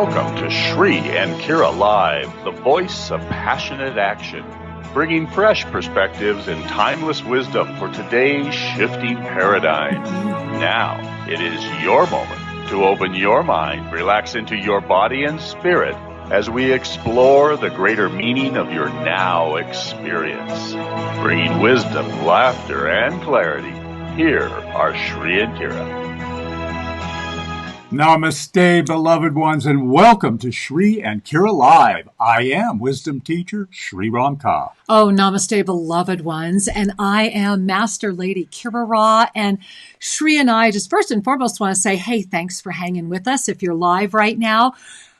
Welcome to Shri and Kira Live, the voice of passionate action, bringing fresh perspectives and timeless wisdom for today's shifting paradigms. Now, it is your moment to open your mind, relax into your body and spirit as we explore the greater meaning of your now experience. Bringing wisdom, laughter, and clarity, here are Shri and Kira. Namaste, beloved ones, and welcome to Shri and Kira Live. I am wisdom teacher Shri Ramka. Oh, namaste, beloved ones, and I am Master Lady Kira Ra, and Shri and I just first and foremost want to say, hey, thanks for hanging with us if you're live right now.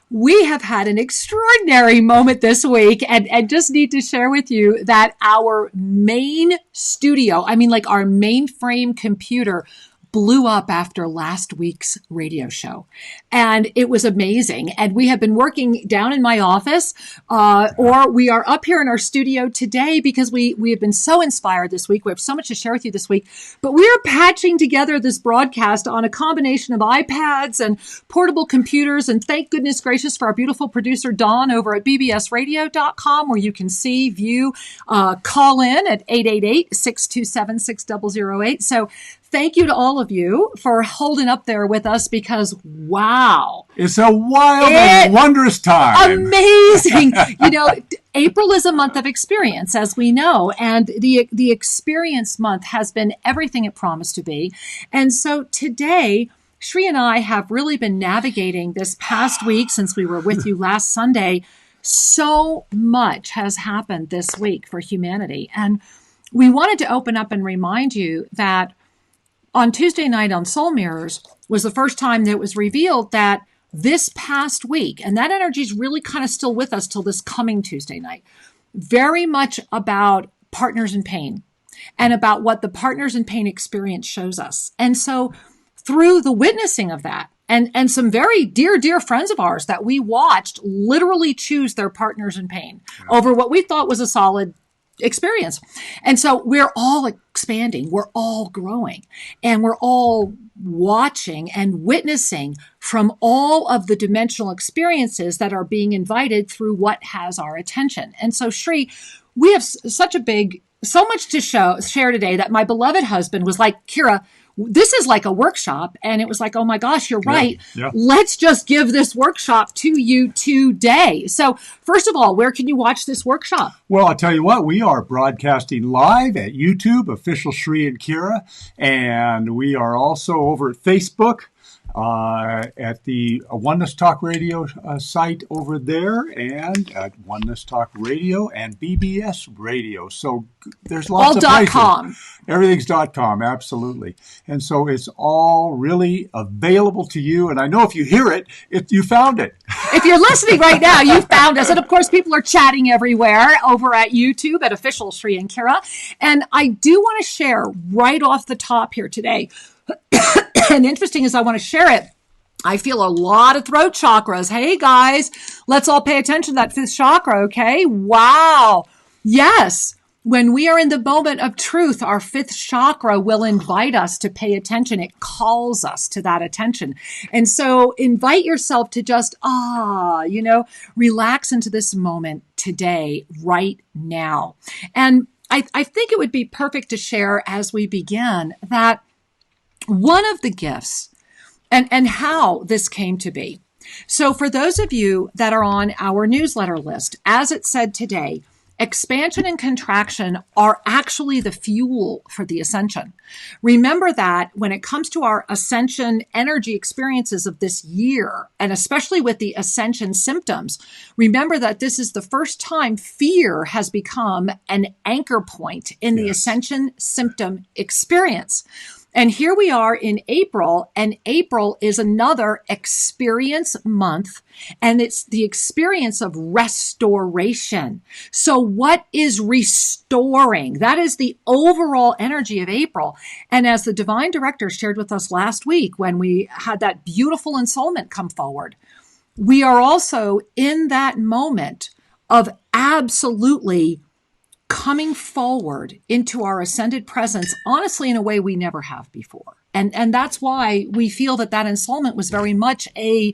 We have had an extraordinary moment this week and just need to share with you that our main studio, our mainframe computer, blew up after last week's radio show. And it was amazing. And we have been working down in my office, or we are up here in our studio today because we have been so inspired this week. We have so much to share with you this week. But we are patching together this broadcast on a combination of iPads and portable computers. And thank goodness gracious for our beautiful producer, Dawn, over at bbsradio.com, where you can see, view, call in at 888-627-6008. So thank you to all of you for holding up there with us because, wow. It's a wild and wondrous time. Amazing. April is a month of experience, as we know, and the experience month has been everything it promised to be. And so today, Shri and I have really been navigating this past week since we were with you last Sunday. So much has happened this week for humanity. And we wanted to open up and remind you that on Tuesday night on Soul Mirrors was the first time that it was revealed that this past week, and that energy is really kind of still with us till this coming Tuesday night, very much about partners in pain and about what the partners in pain experience shows us. And so through the witnessing of that, and some very dear, dear friends of ours that we watched literally choose their partners in pain over what we thought was a solid experience. And so we're all expanding, we're all growing, and we're all watching and witnessing from all of the dimensional experiences that are being invited through what has our attention. And so, Shri, we have so much to share today that my beloved husband was like, Kira, this is like a workshop. And it was like, oh my gosh, you're right. Yeah. Let's just give this workshop to you today. So first of all, where can you watch this workshop? Well, I'll tell you what, we are broadcasting live at YouTube, official Shri and Kira. And we are also over at Facebook. At the Oneness Talk Radio site over there, and at Oneness Talk Radio and BBS Radio. So there's lots of places. .com. Everything's .com, absolutely. And so it's all really available to you. And I know if you hear it, you found it. If you're listening right now, you found us. And of course, people are chatting everywhere over at YouTube at official Shri and Kira. And I do want to share right off the top here today. And interesting as I want to share it, I feel a lot of throat chakras. Hey guys, let's all pay attention to that fifth chakra, okay? Wow. Yes. When we are in the moment of truth, our fifth chakra will invite us to pay attention. It calls us to that attention. And so invite yourself to just, relax into this moment today, right now. And I think it would be perfect to share as we begin that one of the gifts and how this came to be. So for those of you that are on our newsletter list, as it said today, expansion and contraction are actually the fuel for the ascension. Remember that when it comes to our ascension energy experiences of this year, and especially with the ascension symptoms, remember that this is the first time fear has become an anchor point in the ascension symptom experience. And here we are in April, and April is another experience month, and it's the experience of restoration. So what is restoring? That is the overall energy of April. And as the divine director shared with us last week when we had that beautiful installment come forward, we are also in that moment of absolutely coming forward into our ascended presence, honestly, in a way we never have before. And that's why we feel that installment was very much a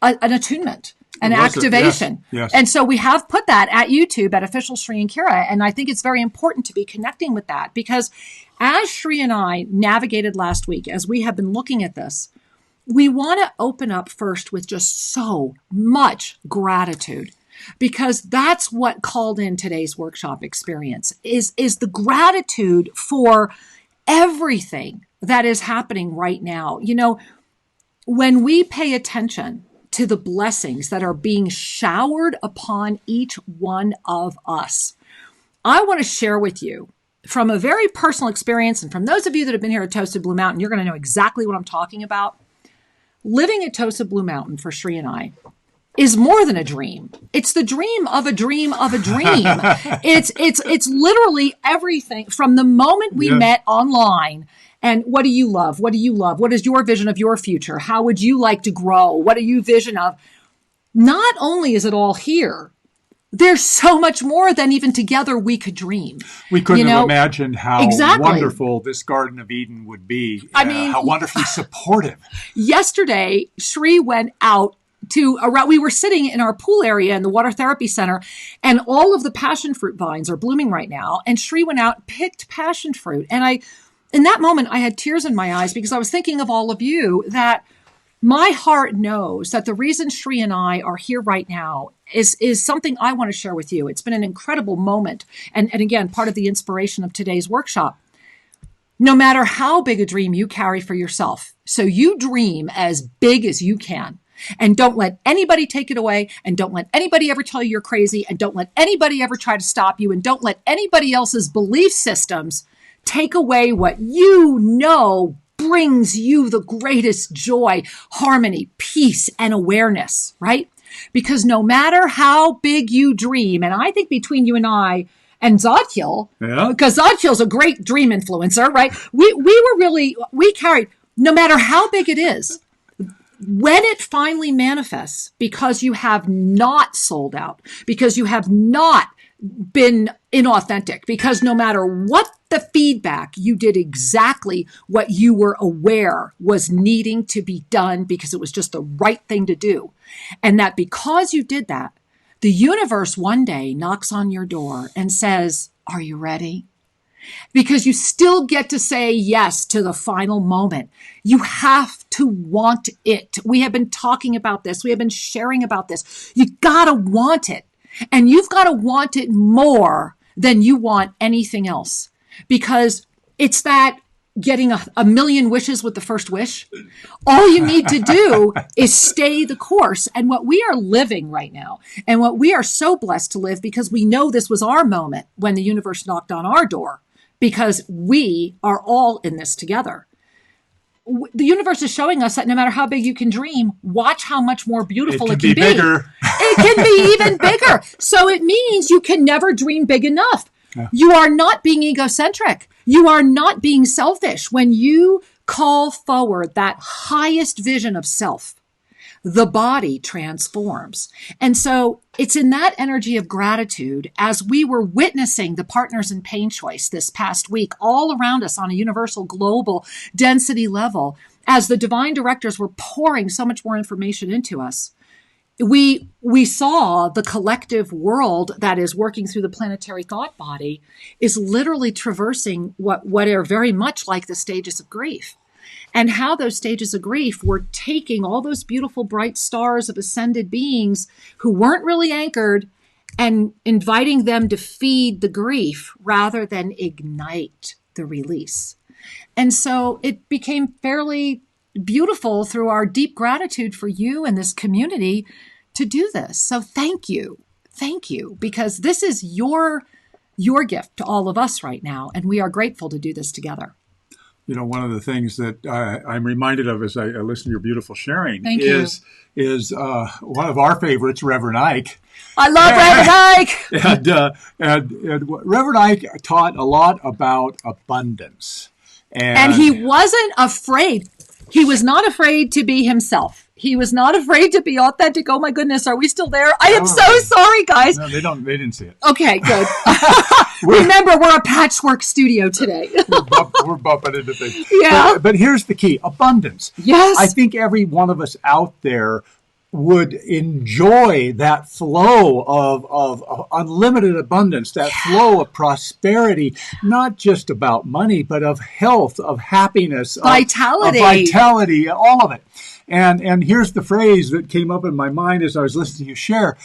an attunement, an activation. Yes. And so we have put that at YouTube at Official Shri and Kira. And I think it's very important to be connecting with that, because as Shri and I navigated last week, as we have been looking at this, we want to open up first with just so much gratitude, because that's what called in today's workshop experience is the gratitude for everything that is happening right now. You know, when we pay attention to the blessings that are being showered upon each one of us, I want to share with you from a very personal experience, and from those of you that have been here at Toasted Blue Mountain, you're going to know exactly what I'm talking about. Living at Toasted Blue Mountain for Shri and I is more than a dream. It's the dream of a dream of a dream. It's literally everything from the moment we met online. And what do you love? What do you love? What is your vision of your future? How would you like to grow? What are you vision of? Not only is it all here, there's so much more than even together we could dream. We couldn't have imagined how wonderful this Garden of Eden would be. I mean, how wonderfully supportive. Yesterday, Shri went out we were sitting in our pool area in the water therapy center, and all of the passion fruit vines are blooming right now. And Shri went out, picked passion fruit. And in that moment, I had tears in my eyes, because I was thinking of all of you, that my heart knows that the reason Shri and I are here right now is something I want to share with you. It's been an incredible moment. And again, part of the inspiration of today's workshop. No matter how big a dream you carry for yourself, so you dream as big as you can. And don't let anybody take it away. And don't let anybody ever tell you you're crazy. And don't let anybody ever try to stop you. And don't let anybody else's belief systems take away what you know brings you the greatest joy, harmony, peace, and awareness, right? Because no matter how big you dream, and I think between you and I and Zadkiel, because Zadkiel's a great dream influencer, right? We carried, no matter how big it is, when it finally manifests, because you have not sold out, because you have not been inauthentic, because no matter what the feedback, you did exactly what you were aware was needing to be done, because it was just the right thing to do. And that because you did that, the universe one day knocks on your door and says, "Are you ready?" Because you still get to say yes to the final moment. You have to want it. We have been talking about this. We have been sharing about this. You gotta want it. And you've got to want it more than you want anything else. Because it's that getting a million wishes with the first wish. All you need to do is stay the course. And what we are living right now, and what we are so blessed to live, because we know this was our moment when the universe knocked on our door, because we are all in this together. The universe is showing us that no matter how big you can dream, watch how much more beautiful it can be. Bigger. It can be even bigger. So it means you can never dream big enough. Yeah. You are not being egocentric. You are not being selfish. When you call forward that highest vision of self, the body transforms. And so it's in that energy of gratitude, as we were witnessing the Partners in Pain choice this past week all around us on a universal global density level, as the divine directors were pouring so much more information into us. We saw the collective world that is working through the planetary thought body is literally traversing what are very much like the stages of grief. And how those stages of grief were taking all those beautiful bright stars of ascended beings who weren't really anchored and inviting them to feed the grief rather than ignite the release. And so it became fairly beautiful through our deep gratitude for you and this community to do this. So thank you, because this is your gift to all of us right now. And we are grateful to do this together. You know, one of the things that I'm reminded of as I listen to your beautiful sharing is one of our favorites, Reverend Ike. I love Reverend Ike. And Reverend Ike taught a lot about abundance. And he wasn't afraid. He was not afraid to be himself. He was not afraid to be authentic. Oh my goodness, are we still there? I am so sorry, guys. No, they didn't see it. Okay, good. Remember, we're a patchwork studio today. we're bumping into things. Yeah. But here's the key: abundance. Yes. I think every one of us out there would enjoy that flow of unlimited abundance, that flow of prosperity, not just about money, but of health, of happiness, vitality, all of it. And here's the phrase that came up in my mind as I was listening to you share.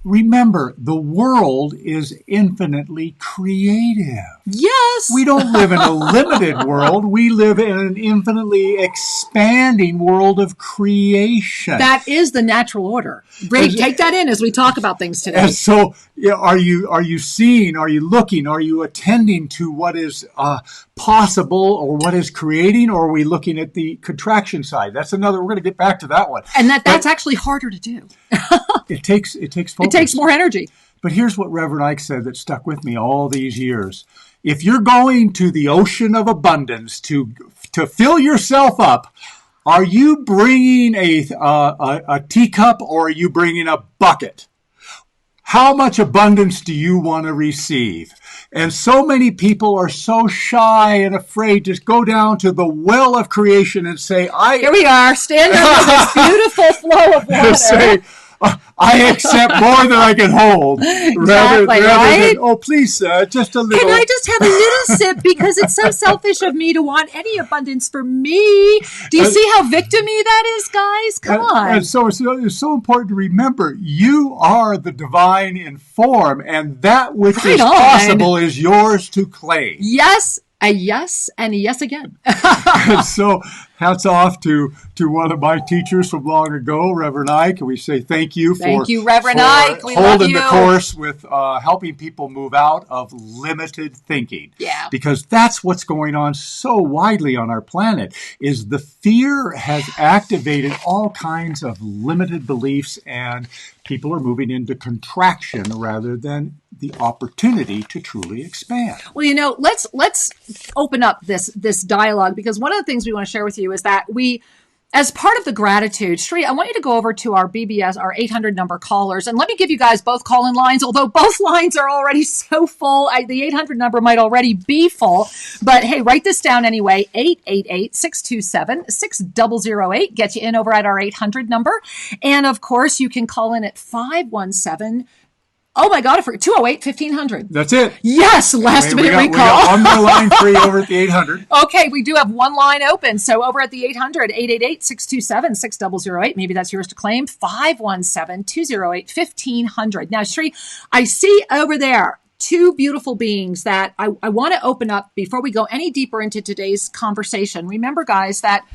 Remember, the world is infinitely creative. Yes. We don't live in a limited world. We live in an infinitely expanding world of creation. That is the natural order. Great. Take that in as we talk about things today. And so, are you seeing, are you looking, are you attending to what is possible or what is creating, or are we looking at the contraction side? That's another, we're going to get back to that one. And that's actually harder to do. It takes focus. It takes more energy. But here's what Reverend Ike said that stuck with me all these years. If you're going to the ocean of abundance to fill yourself up, are you bringing a teacup or are you bringing a bucket? How much abundance do you want to receive? And so many people are so shy and afraid to go down to the well of creation and say, Here we are, stand under this beautiful flow of water. Say, I accept more than I can hold. Rather right? than, oh, please, just a little. Can I just have a little sip because it's so selfish of me to want any abundance for me? Do you see how victim-y that is, guys? Come on. And so it's so important to remember, you are the divine in form, and that which is possible is yours to claim. Yes, a yes, and a yes again. And so hats off to one of my teachers from long ago, Reverend Ike. We say thank you for Reverend Ike. We holding the course with helping people move out of limited thinking. Yeah. Because that's what's going on so widely on our planet, is the fear has activated all kinds of limited beliefs, and people are moving into contraction rather than the opportunity to truly expand. Well, let's open up this dialogue, because one of the things we want to share with you is that we, as part of the gratitude, Sri, I want you to go over to our BBS, our 800 number callers, and let me give you guys both call-in lines, although both lines are already so full. The 800 number might already be full, but hey, write this down anyway, 888-627-6008, get you in over at our 800 number. And of course, you can call in at 517 Oh my God, for 208-1500. That's it. Yes, last minute recall. We got one more line free over at the 800. Okay, we do have one line open. So over at the 800, 888-627-6008, maybe that's yours to claim, 517-208-1500. Now, Sri, I see over there two beautiful beings that I want to open up before we go any deeper into today's conversation. Remember, guys, that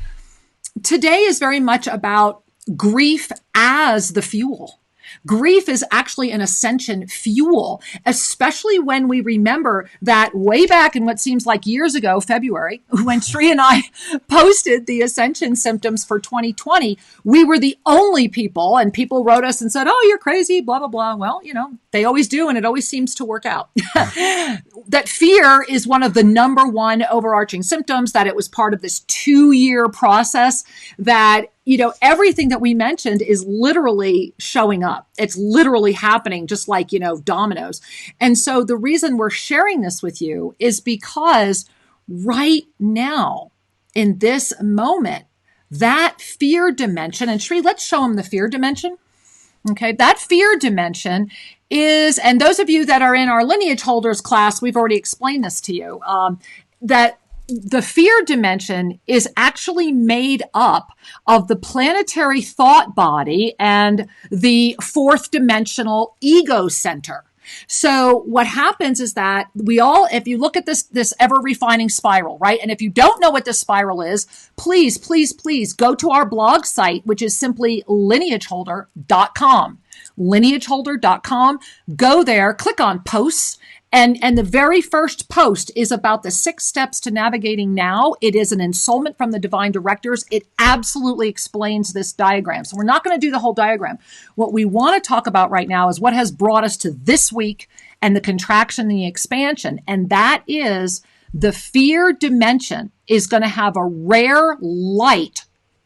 today is very much about grief as the fuel. Grief is actually an ascension fuel, especially when we remember that way back in what seems like years ago, February, when Sri and I posted the ascension symptoms for 2020, we were the only people, and people wrote us and said, oh, you're crazy, blah, blah, blah. Well, they always do, and it always seems to work out. That fear is one of the number one overarching symptoms, that it was part of this 2-year process, that everything that we mentioned is literally showing up. It's literally happening, just like, dominoes. And so the reason we're sharing this with you is because right now, in this moment, that fear dimension, and Sri, let's show them the fear dimension. Okay, that fear dimension is, and those of you that are in our lineage holders class, we've already explained this to you, that the fear dimension is actually made up of the planetary thought body and the fourth dimensional ego center. So what happens is that we all, if you look at this ever refining spiral, right? And if you don't know what this spiral is, please, please, please go to our blog site, which is simply lineageholder.com. lineageholder.com. Go there, click on posts. And the very first post is about the 6 steps to navigating now. It is an installment from the divine directors. It absolutely explains this diagram. So we're not going to do the whole diagram. What we want to talk about right now is what has brought us to this week and the contraction and the expansion. And that is the fear dimension is going to have a rare light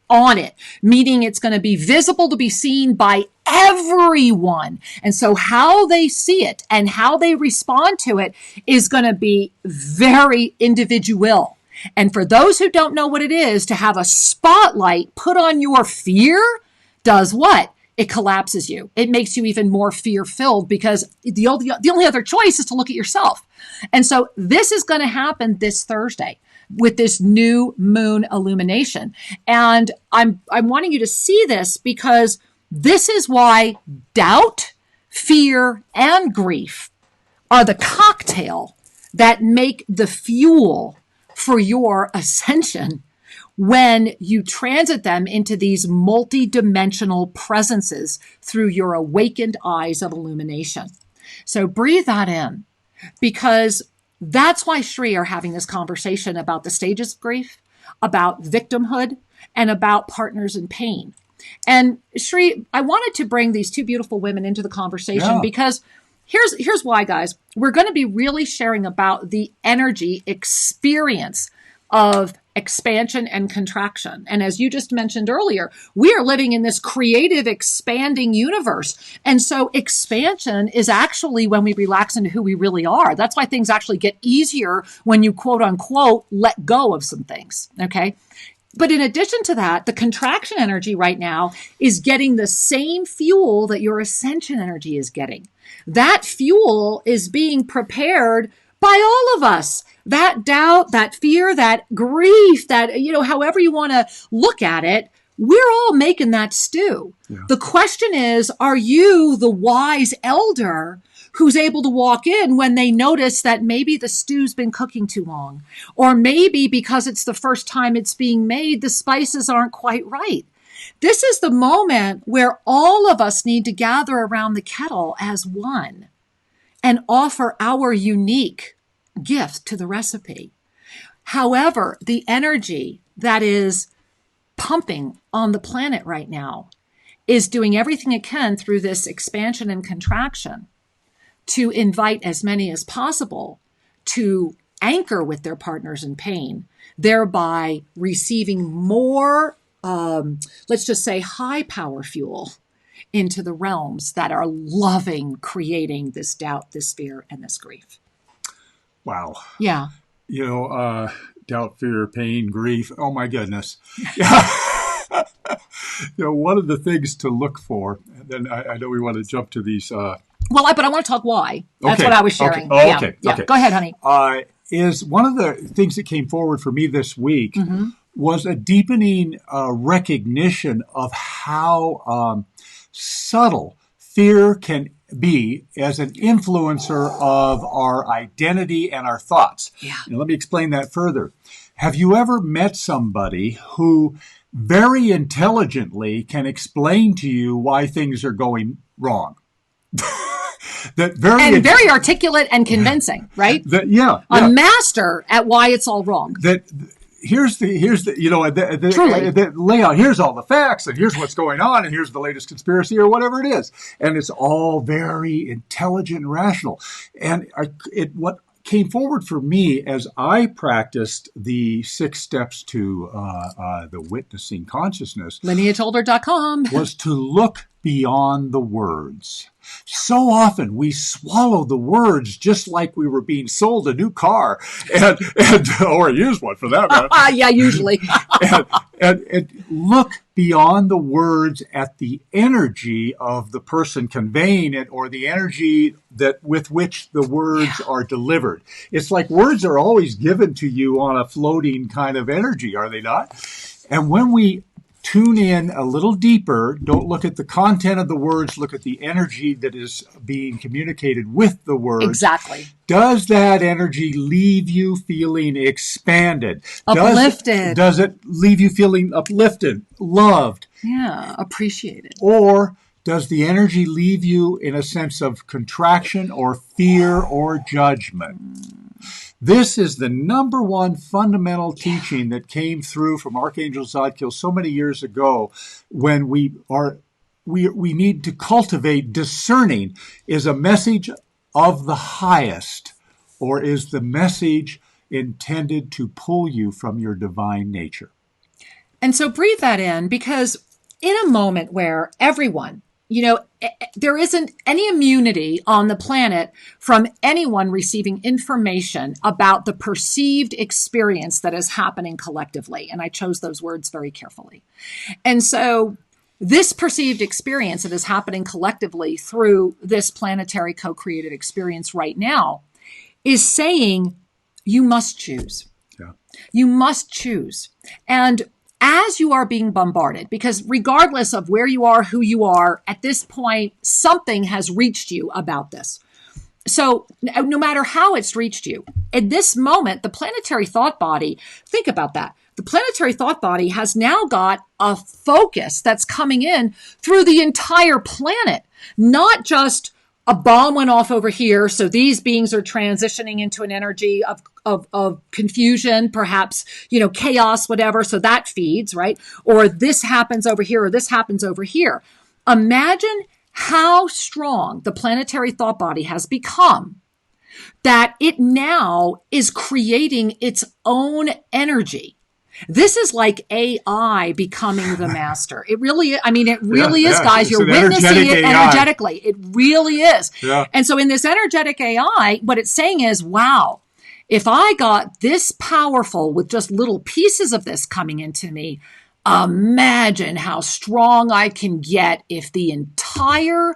on it, meaning it's going to be visible to be seen by everyone. And so how they see it and how they respond to it is going to be very individual. And for those who don't know what it is, to have a spotlight put on your fear does what? It collapses you. It makes you even more fear-filled because the only other choice is to look at yourself. And so this is going to happen this Thursday with this new moon illumination. And I'm wanting you to see this because this is why doubt, fear, and grief are the cocktail that make the fuel for your ascension when you transit them into these multi-dimensional presences through your awakened eyes of illumination. So breathe that in, because that's why Shri are having this conversation about the stages of grief, about victimhood, and about partners in pain. And Shri, I wanted to bring these two beautiful women into the conversation because here's why, guys. We're going to be really sharing about the energy experience of expansion and contraction. And as you just mentioned earlier, we are living in this creative, expanding universe. And so expansion is actually when we relax into who we really are. That's why things actually get easier when you, quote unquote, let go of some things. Okay. But in addition to that, the contraction energy right now is getting the same fuel that your ascension energy is getting. That fuel is being prepared by all of us. That doubt, that fear, that grief, that, however you want to look at it, we're all making that stew. Yeah. The question is, are you the wise elder who's able to walk in when they notice that maybe the stew's been cooking too long? Or maybe because it's the first time it's being made, the spices aren't quite right. This is the moment where all of us need to gather around the kettle as one and offer our unique gift to the recipe. However, the energy that is pumping on the planet right now is doing everything it can through this expansion and contraction to invite as many as possible to anchor with their partners in pain, thereby receiving more, let's just say, high power fuel into the realms that are loving creating this doubt, this fear, and this grief. Wow. Yeah. Doubt, fear, pain, grief. Oh my goodness. Yeah. One of the things to look for, and then I know we want to jump to these. But I want to talk why. That's what I was sharing. Okay. Okay. Go ahead, honey. Is one of the things that came forward for me this week was a deepening recognition of how subtle fear can be as an influencer of our identity and our thoughts. Yeah. And let me explain that further. Have you ever met somebody who very intelligently can explain to you why things are going wrong? Very articulate and convincing, right? A master at why it's all wrong. Here's the the layout. Here's all the facts, and here's what's going on, and here's the latest conspiracy or whatever it is, and it's all very intelligent and rational. And what came forward for me as I practiced the 6 steps to the witnessing consciousness, lineageholder.com, was to look beyond the words. So often we swallow the words just like we were being sold a new car and or a used one for that matter. Yeah, usually. and look beyond the words at the energy of the person conveying it or the energy with which the words are delivered. It's like words are always given to you on a floating kind of energy, are they not? And when we tune in a little deeper, don't look at the content of the words, look at the energy that is being communicated with the words. Exactly. Does that energy leave you feeling expanded? Uplifted. Does it leave you feeling uplifted, loved? Yeah, appreciated. Or does the energy leave you in a sense of contraction or fear or judgment? This is the number one fundamental teaching that came through from Archangel Zadkiel so many years ago when we need to cultivate discerning. Is a message of the highest, or is the message intended to pull you from your divine nature? And so breathe that in, because in a moment where everyone, there isn't any immunity on the planet from anyone receiving information about the perceived experience that is happening collectively. And I chose those words very carefully. And so this perceived experience that is happening collectively through this planetary co-created experience right now is saying you must choose. Yeah. You must choose. And as you are being bombarded, because regardless of where you are, who you are, at this point, something has reached you about this. So no matter how it's reached you, at this moment, the planetary thought body, think about that. The planetary thought body has now got a focus that's coming in through the entire planet, not just a bomb went off over here, so these beings are transitioning into an energy of confusion, perhaps, chaos, whatever, so that feeds, right? Or this happens over here, or this happens over here. Imagine how strong the planetary thought body has become that it now is creating its own energy. This is like AI becoming the master. It really is, guys. You're witnessing it energetically. It really is. Yeah. And so in this energetic AI, what it's saying is, wow, if I got this powerful with just little pieces of this coming into me, imagine how strong I can get if the entire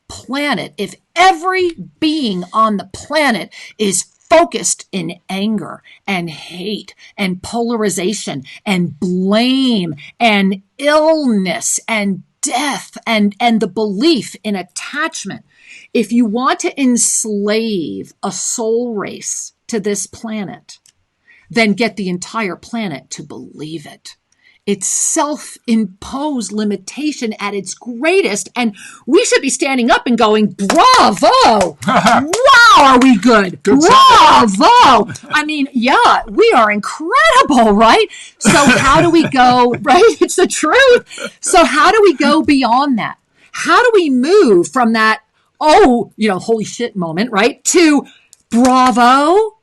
planet, if every being on the planet is focused in anger and hate and polarization and blame and illness and death and the belief in attachment. If you want to enslave a soul race to this planet, then get the entire planet to believe it. It's self-imposed limitation at its greatest, and we should be standing up and going, bravo! Wow, are we good? Bravo! I mean, yeah, we are incredible, right? So how do we go, right? It's the truth. So how do we go beyond that? How do we move from that, holy shit moment, right, to bravo?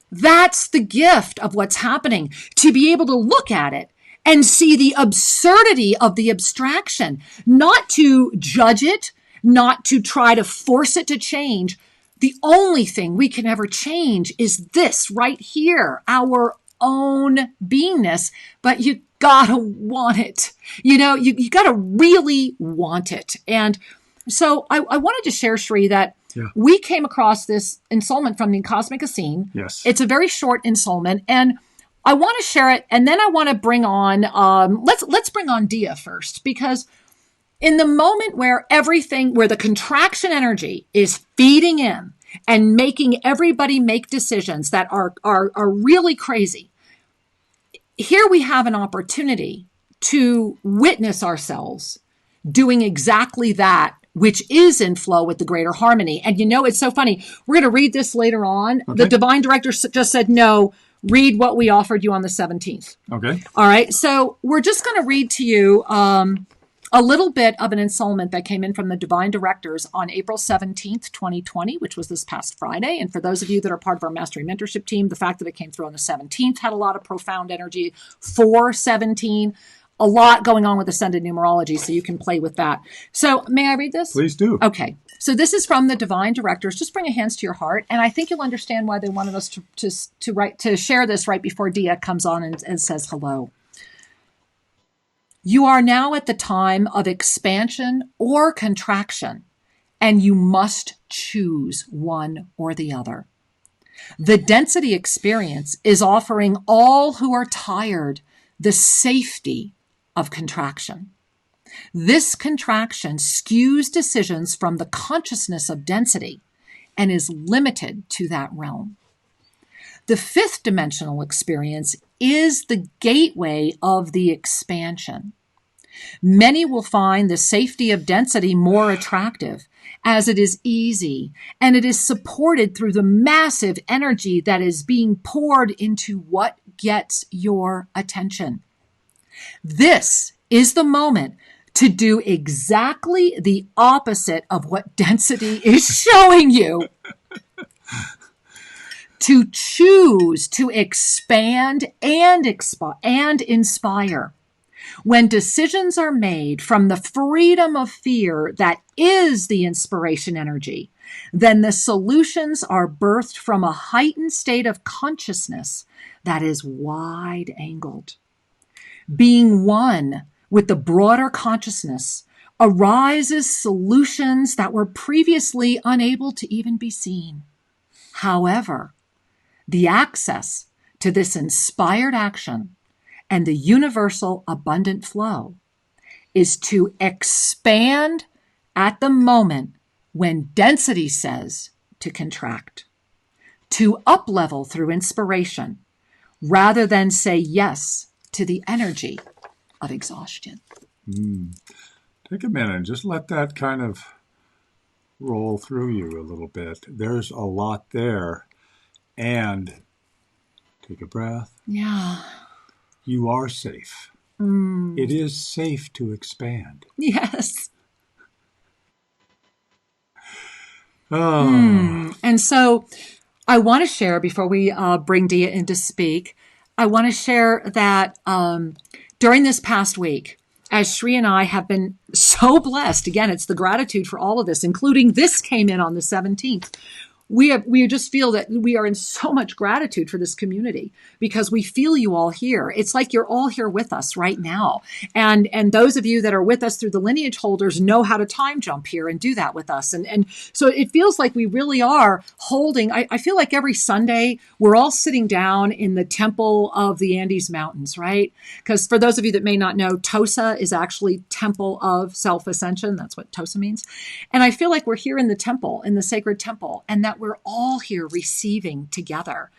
That's the gift of what's happening, to be able to look at it and see the absurdity of the abstraction, not to judge it, not to try to force it to change. The only thing we can ever change is this right here, our own beingness, but you gotta want it. You gotta really want it. And so I wanted to share, Sri, that we came across this installment from the Cosmic Essene. Yes. It's a very short installment, and I want to share it, and then I want to bring on, let's bring on Dia first, because in the moment where the contraction energy is feeding in and making everybody make decisions that are really crazy, here we have an opportunity to witness ourselves doing exactly that, which is in flow with the greater harmony. And it's so funny. We're going to read this later on. Okay. The divine director just said, no, read what we offered you on the 17th. Okay. All right. So we're just going to read to you a little bit of an installment that came in from the divine directors on April 17th, 2020, which was this past Friday. And for those of you that are part of our mastery mentorship team, the fact that it came through on the 17th had a lot of profound energy for 17. A lot going on with ascended numerology, so you can play with that. So may I read this? Please do. Okay. So this is from the divine directors. Just bring your hands to your heart, and I think you'll understand why they wanted us to share this right before Dia comes on and says hello. You are now at the time of expansion or contraction, and you must choose one or the other. The density experience is offering all who are tired the safety of contraction. This contraction skews decisions from the consciousness of density and is limited to that realm. The fifth dimensional experience is the gateway of the expansion. Many will find the safety of density more attractive as it is easy and it is supported through the massive energy that is being poured into what gets your attention. This is the moment to do exactly the opposite of what density is showing you. To choose to expand and inspire. When decisions are made from the freedom of fear that is the inspiration energy, then the solutions are birthed from a heightened state of consciousness that is wide-angled. Being one with the broader consciousness arises solutions that were previously unable to even be seen. However, the access to this inspired action and the universal abundant flow is to expand at the moment when density says to contract, to up-level through inspiration, rather than say yes to the energy of exhaustion. Take a minute and just let that kind of roll through you a little bit. There's a lot there. And take a breath. Yeah. You are safe. It is safe to expand. Yes. Oh. And so I want to share, before we bring Dia in to speak, I want to share that during this past week, as Shri and I have been so blessed, again, it's the gratitude for all of this, including this came in on the 17th. We just feel that we are in so much gratitude for this community because we feel you all here. It's like you're all here with us right now. And those of you that are with us through the lineage holders know how to time jump here and do that with us. And so it feels like we really are holding, I feel like every Sunday we're all sitting down in the temple of the Andes Mountains, right? Because for those of you that may not know, Tosa is actually temple of self-ascension. That's what Tosa means. And I feel like we're here in the temple, in the sacred temple, and that we're all here receiving together.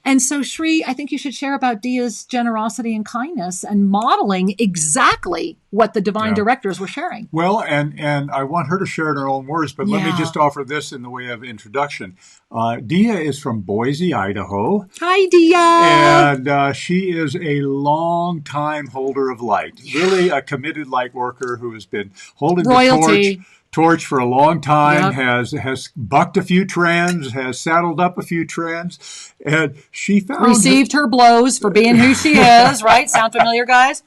And so, Shri, I think you should share about Dia's generosity and kindness and modeling exactly what the divine directors were sharing. Well, and I want her to share in her own words, but let me just offer this in the way of introduction. Dia is from Boise, Idaho. Hi, Dia. And she is a long time holder of light, really a committed light worker who has been holding the torch for a long time, has bucked a few trends, has saddled up a few trends, and she found received her blows for being who she is, right? Sound familiar, guys?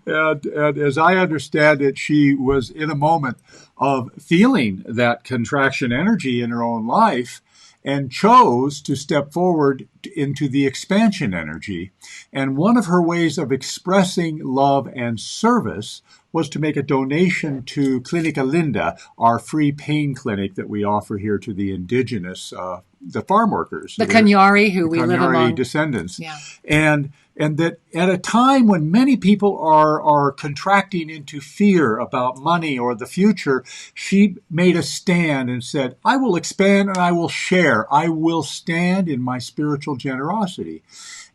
And as I understand it, she was in a moment of feeling that contraction energy in her own life and chose to step forward into the expansion energy. And one of her ways of expressing love and service was to make a donation to Clinica Linda, our free pain clinic that we offer here to the indigenous, the farm workers. The Kanyari who we live among. Descendants. Yeah. And that at a time when many people are contracting into fear about money or the future, she made a stand and said, I will expand and I will share. I will stand in my spiritual generosity.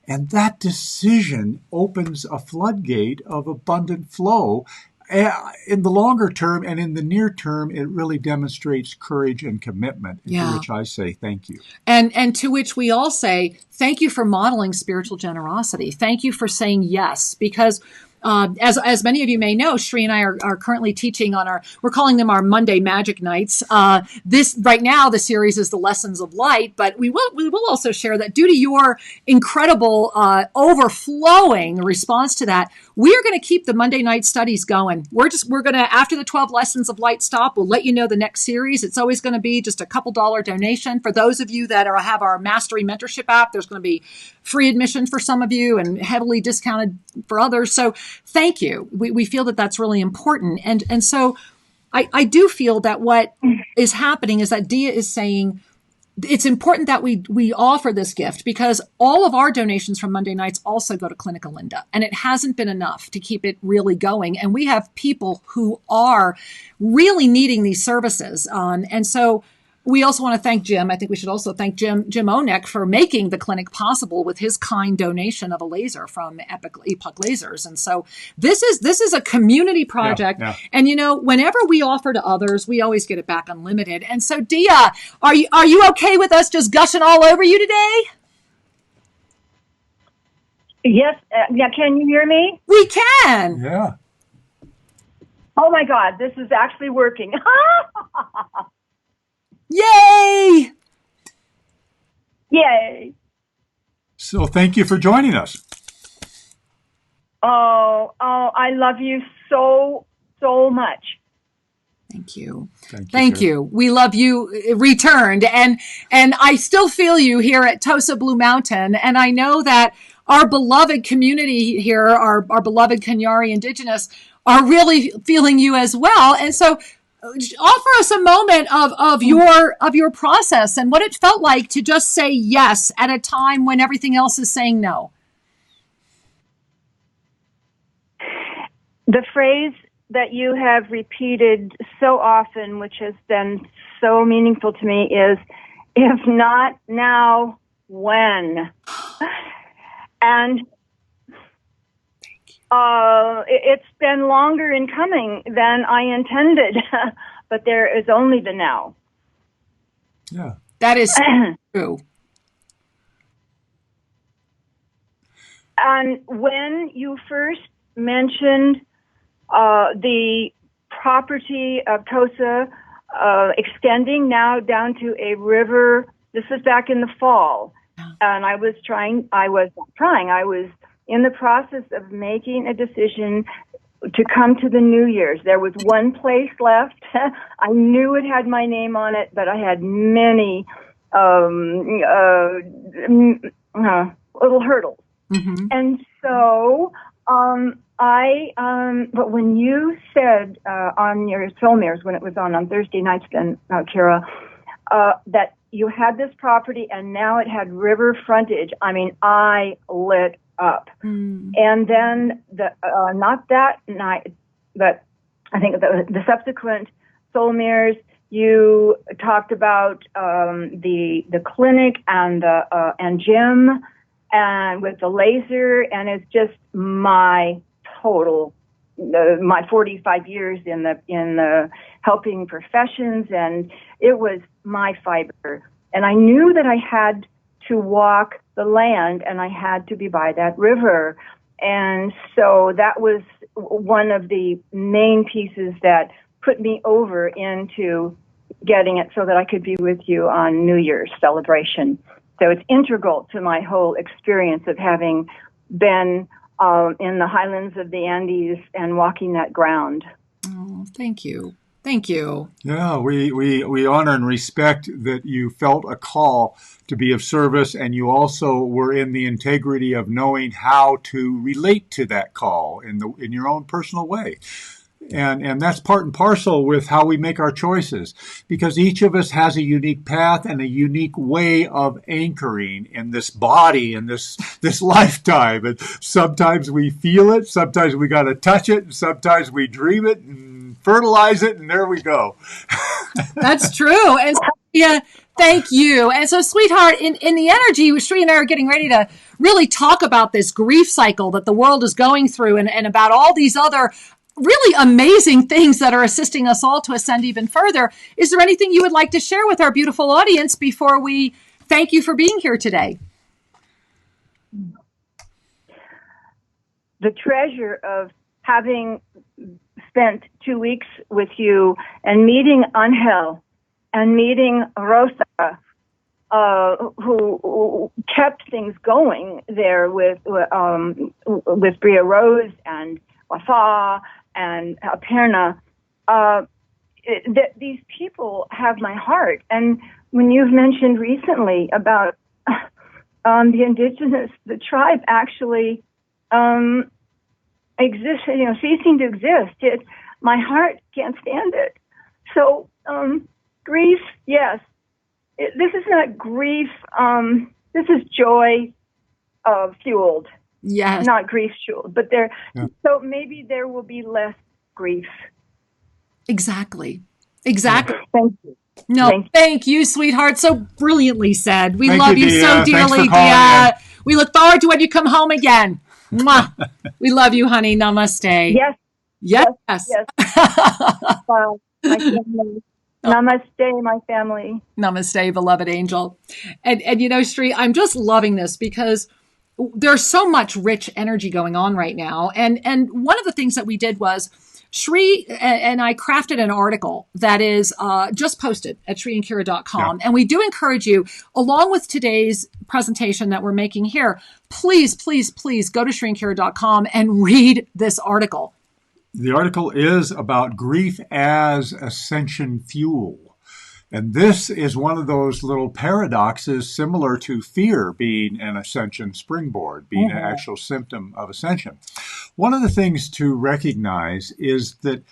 And that decision opens a floodgate of abundant flow. In the longer term and in the near term, it really demonstrates courage and commitment, to which I say thank you. And to which we all say, thank you for modeling spiritual generosity. Thank you for saying yes, because as many of you may know, Shri and I are currently teaching on we're calling them our Monday Magic Nights. This right now, the series is the Lessons of Light, but we will also share that due to your incredible overflowing response to that, we are going to keep the Monday night studies going. We're going to, after the 12 Lessons of Light stop, we'll let you know the next series. It's always going to be just a couple $1 donation. For those of you that have our Mastery Mentorship app, there's going to be free admission for some of you and heavily discounted for others. So thank you. We feel that that's really important. And so I do feel that what is happening is that Dia is saying it's important that we offer this gift because all of our donations from Monday nights also go to Clinica Linda, and it hasn't been enough to keep it really going. And we have people who are really needing these services. And so we also want to thank Jim. I think we should also thank Jim Onek for making the clinic possible with his kind donation of a laser from Epoch Lasers. And so this is a community project. Yeah. And whenever we offer to others, we always get it back unlimited. And so Dia, are you okay with us just gushing all over you today? Yes. Can you hear me? We can. Yeah. Oh my God, this is actually working. Yay! Yay! So thank you for joining us. Oh, I love you so much. Thank you. Thank you. We love you returned. And I still feel you here at Tosa Blue Mountain. And I know that our beloved community here, our beloved Kenyari Indigenous, are really feeling you as well. And so offer us a moment of your process and what it felt like to just say yes at a time when everything else is saying no. The phrase that you have repeated so often, which has been so meaningful to me, is, if not now, when? And it's been longer in coming than I intended, but there is only the now. Yeah. That is true. And when you first mentioned the property of Tosa extending now down to a river, this was back in the fall, and I was in the process of making a decision to come to the New Year's. There was one place left. I knew it had my name on it, but I had many little hurdles. Mm-hmm. And so but when you said on your Soul Mirrors, when it was on Thursday nights then, Kira, that you had this property and now it had river frontage, I mean, I lit up. And then not that night, but I think the subsequent Soul Mirrors, you talked about the clinic and gym and with the laser, and it's just my total my 45 years in the helping professions, and it was my fiber. And I knew that I had to walk the land and I had to be by that river. And so that was one of the main pieces that put me over into getting it so that I could be with you on New Year's celebration. So it's integral to my whole experience of having been in the highlands of the Andes and walking that ground. Oh, thank you. Thank you. Yeah, we honor and respect that you felt a call to be of service, and you also were in the integrity of knowing how to relate to that call in your own personal way. And that's part and parcel with how we make our choices, because each of us has a unique path and a unique way of anchoring in this body in this lifetime. And sometimes we feel it, sometimes we got to touch it, and sometimes we dream it and fertilize it, and there we go. That's true. And yeah, thank you. And so, sweetheart, in the energy, Sri and I are getting ready to really talk about this grief cycle that the world is going through, and about all these other really amazing things that are assisting us all to ascend even further. Is there anything you would like to share with our beautiful audience before we thank you for being here today? The treasure of having spent 2 weeks with you and meeting Angel and meeting Rosa, who kept things going there with Bria Rose and Wafa and Perna, these people have my heart. And when you've mentioned recently about the indigenous, the tribe actually exists, ceasing to exist, my heart can't stand it. So grief, yes. This is not grief. This is joy fueled. Yes. Not grief fueled, but so maybe there will be less grief. Exactly. Thank you. No, thank you, sweetheart. So brilliantly said. We Thank love you Dia. so dearly, Dia. We look forward to when you come home again. Mwah. We love you, honey. Namaste. Yes. Yes. Wow. My family. Namaste, my family. Namaste, beloved angel. And Sri, I'm just loving this because there's so much rich energy going on right now. And one of the things that we did was Sri and I crafted an article that is just posted at shriandkira.com. Yeah. And we do encourage you, along with today's presentation that we're making here, please, please, please go to shriandkira.com and read this article. The article is about grief as ascension fuel. And this is one of those little paradoxes similar to fear being an ascension springboard, being an actual symptom of ascension. One of the things to recognize is that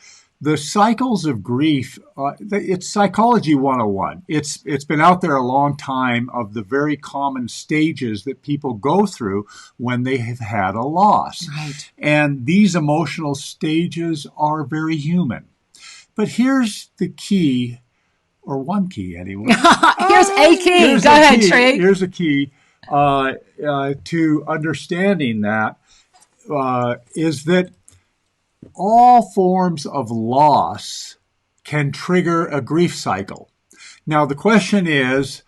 the cycles of grief, it's Psychology 101. It's been out there a long time of the very common stages that people go through when they have had a loss. Right. And these emotional stages are very human. But here's the key, or one key anyway. Here's a key. Go ahead, Sri. Here's a key to understanding that is that all forms of loss can trigger a grief cycle. Now, the question is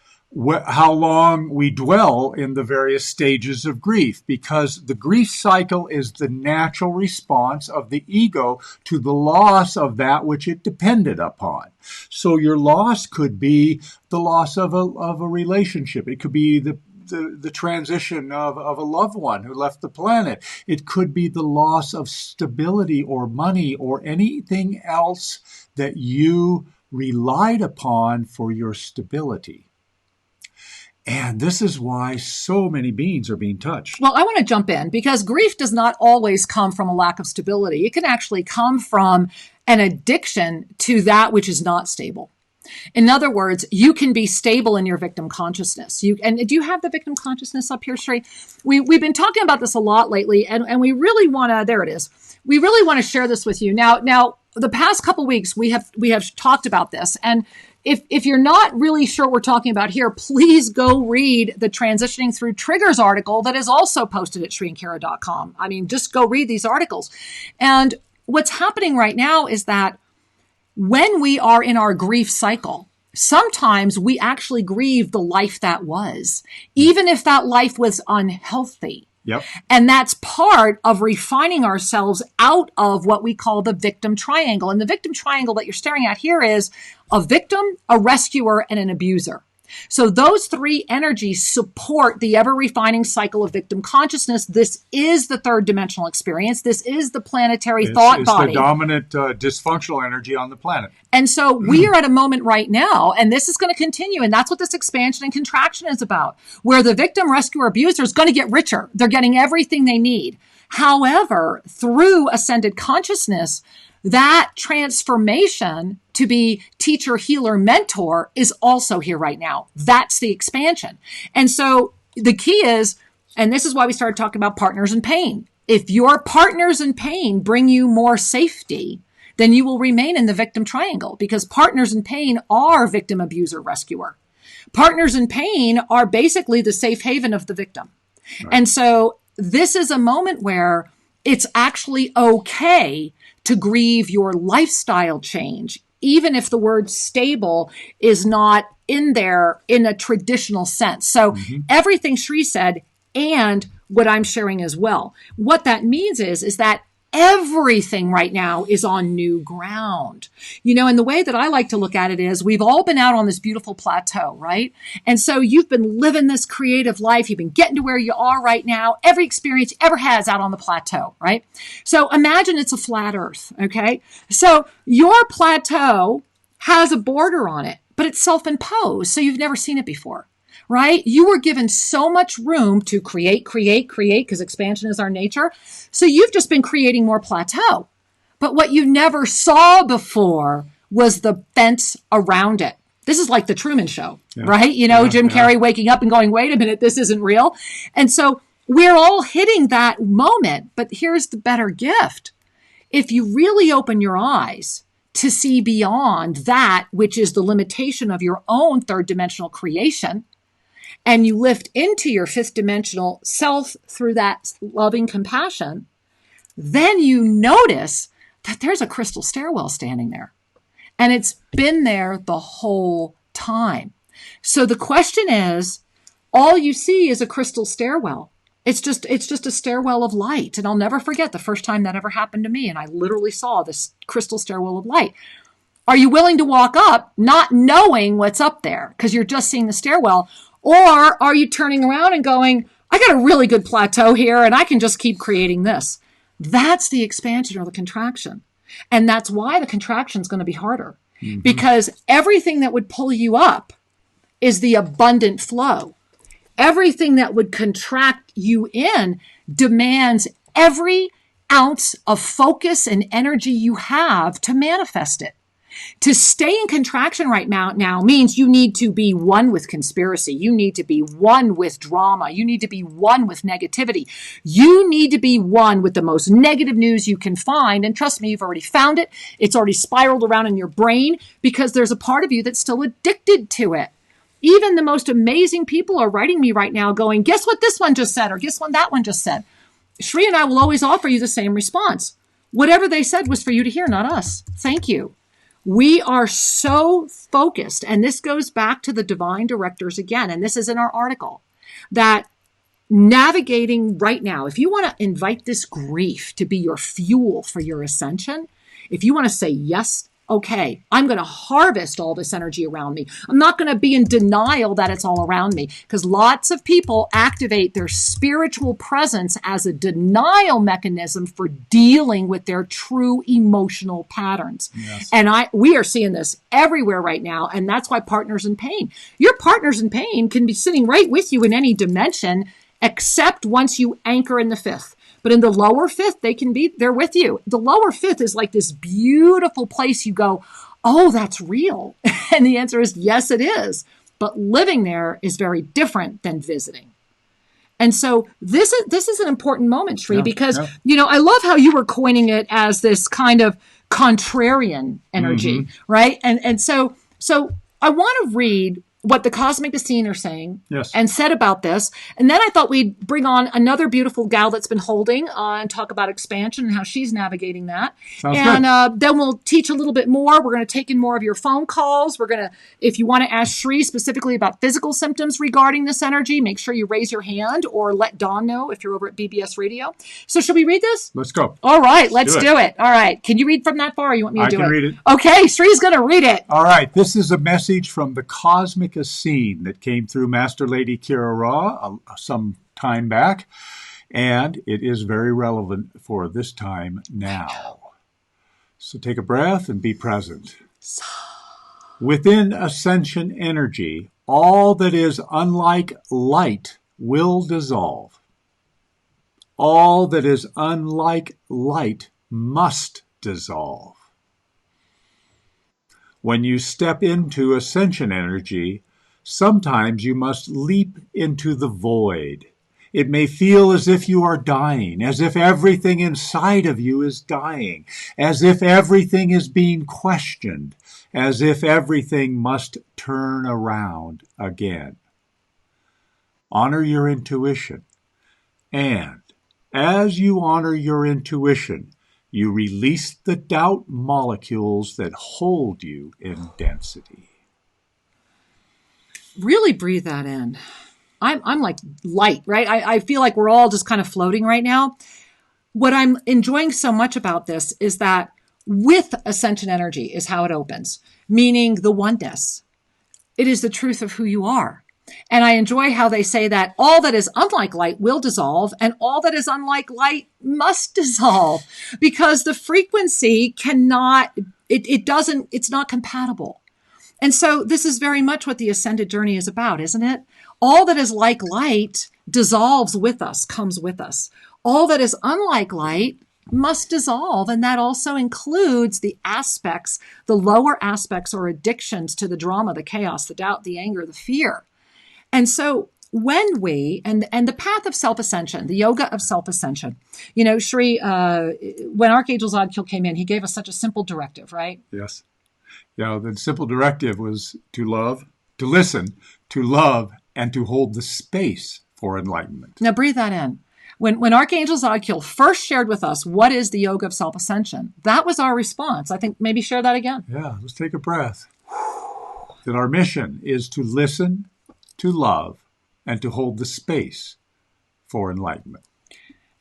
how long we dwell in the various stages of grief, because the grief cycle is the natural response of the ego to the loss of that which it depended upon. So your loss could be the loss of a relationship. It could be the transition of a loved one who left the planet. It could be the loss of stability or money or anything else that you relied upon for your stability. And this is why so many beings are being touched. Well, I want to jump in because grief does not always come from a lack of stability. It can actually come from an addiction to that which is not stable. In other words, you can be stable in your victim consciousness. And do you have the victim consciousness up here, Sri? We've been talking about this a lot lately, and we really want to, there it is. We really want to share this with you. Now, the past couple weeks, we have talked about this. And if you're not really sure what we're talking about here, please go read the Transitioning Through Triggers article that is also posted at shriandkara.com. I mean, just go read these articles. And what's happening right now is that when we are in our grief cycle, sometimes we actually grieve the life that was, even if that life was unhealthy. Yep. And that's part of refining ourselves out of what we call the victim triangle. And the victim triangle that you're staring at here is a victim, a rescuer, and an abuser. So those three energies support the ever-refining cycle of victim consciousness. This is the third dimensional experience. This is the planetary thought body. It's the dominant dysfunctional energy on the planet. And so we are at a moment right now, and this is going to continue, and that's what this expansion and contraction is about, where the victim, rescuer, abuser is going to get richer. They're getting everything they need. However, through ascended consciousness, that transformation to be teacher, healer, mentor is also here right now. That's the expansion. And so the key is, and this is why we started talking about partners in pain. If your partners in pain bring you more safety, then you will remain in the victim triangle, because partners in pain are victim, abuser, rescuer. Partners in pain are basically the safe haven of the victim. Right. And so this is a moment where it's actually okay to grieve your lifestyle change, even if the word stable is not in there in a traditional sense. So everything Sri said, and what I'm sharing as well, what that means is that everything right now is on new ground. You know, and the way that I like to look at it is we've all been out on this beautiful plateau, right? And so you've been living this creative life. You've been getting to where you are right now. Every experience you ever has out on the plateau, right? So imagine it's a flat earth, okay? So your plateau has a border on it, but it's self-imposed. So you've never seen it before. Right? You were given so much room to create, because expansion is our nature. So you've just been creating more plateau. But what you never saw before was the fence around it. This is like the Truman Show, right? You know, Jim Carrey waking up and going, wait a minute, this isn't real. And so we're all hitting that moment. But here's the better gift. If you really open your eyes to see beyond that, which is the limitation of your own third dimensional creation, and you lift into your fifth dimensional self through that loving compassion, then you notice that there's a crystal stairwell standing there. And it's been there the whole time. So the question is, all you see is a crystal stairwell. It's just a stairwell of light. And I'll never forget the first time that ever happened to me. And I literally saw this crystal stairwell of light. Are you willing to walk up not knowing what's up there because you're just seeing the stairwell? Or are you turning around and going, I got a really good plateau here and I can just keep creating this? That's the expansion or the contraction. And that's why the contraction is going to be harder. because everything that would pull you up is the abundant flow. Everything that would contract you in demands every ounce of focus and energy you have to manifest it. To stay in contraction right now means you need to be one with conspiracy. You need to be one with drama. You need to be one with negativity. You need to be one with the most negative news you can find. And trust me, you've already found it. It's already spiraled around in your brain because there's a part of you that's still addicted to it. Even the most amazing people are writing me right now going, guess what this one just said, or guess what that one just said. Shri and I will always offer you the same response. Whatever they said was for you to hear, not us. Thank you. We are so focused, and this goes back to the divine directors again, and this is in our article, that navigating right now, if you want to invite this grief to be your fuel for your ascension, if you want to say, yes, okay, I'm going to harvest all this energy around me. I'm not going to be in denial that it's all around me, because lots of people activate their spiritual presence as a denial mechanism for dealing with their true emotional patterns. Yes. And we are seeing this everywhere right now. And that's why partners in pain, your partners in pain can be sitting right with you in any dimension, except once you anchor in the fifth. But in the lower fifth, they're with you. The lower fifth is like this beautiful place you go, oh, that's real. And the answer is, yes, it is. But living there is very different than visiting. And so this is an important moment, Shri, because, I love how you were coining it as this kind of contrarian energy, right? And so I want to read what the cosmic scene are saying and said about this. And then I thought we'd bring on another beautiful gal that's been holding and talk about expansion and how she's navigating that. Sounds good. Then we'll teach a little bit more. We're going to take in more of your phone calls. We're going to, if you want to ask Shri specifically about physical symptoms regarding this energy, make sure you raise your hand or let Dawn know if you're over at BBS Radio. So should we read this? Let's go. All right, let's do it. All right. Can you read from that far or you want me to do it? I can read it. Okay, Shri's going to read it. All right. This is a message from the cosmic scene that came through Master Lady Kira Ra some time back, and it is very relevant for this time now. So take a breath and be present. Within ascension energy, all that is unlike light will dissolve. All that is unlike light must dissolve. When you step into ascension energy, sometimes you must leap into the void. It may feel as if you are dying, as if everything inside of you is dying, as if everything is being questioned, as if everything must turn around again. Honor your intuition, and as you honor your intuition, you release the doubt molecules that hold you in density. Really breathe that in. I'm like light, right? I feel like we're all just kind of floating right now. What I'm enjoying so much about this is that with ascension energy is how it opens, meaning the oneness. It is the truth of who you are. And I enjoy how they say that all that is unlike light will dissolve and all that is unlike light must dissolve, because the frequency cannot, it's not compatible. And so this is very much what the ascended journey is about, isn't it? All that is like light dissolves with us, comes with us. All that is unlike light must dissolve. And that also includes the aspects, the lower aspects or addictions to the drama, the chaos, the doubt, the anger, the fear. And so when we, and the path of self-ascension, the yoga of self-ascension, Shri, when Archangel Zadkiel came in, he gave us such a simple directive, right? Yes. The simple directive was to love, to listen, to love, and to hold the space for enlightenment. Now breathe that in. When Archangel Zadkiel first shared with us what is the yoga of self-ascension, that was our response. I think maybe share that again. Yeah, let's take a breath. That our mission is to listen, to love, and to hold the space for enlightenment.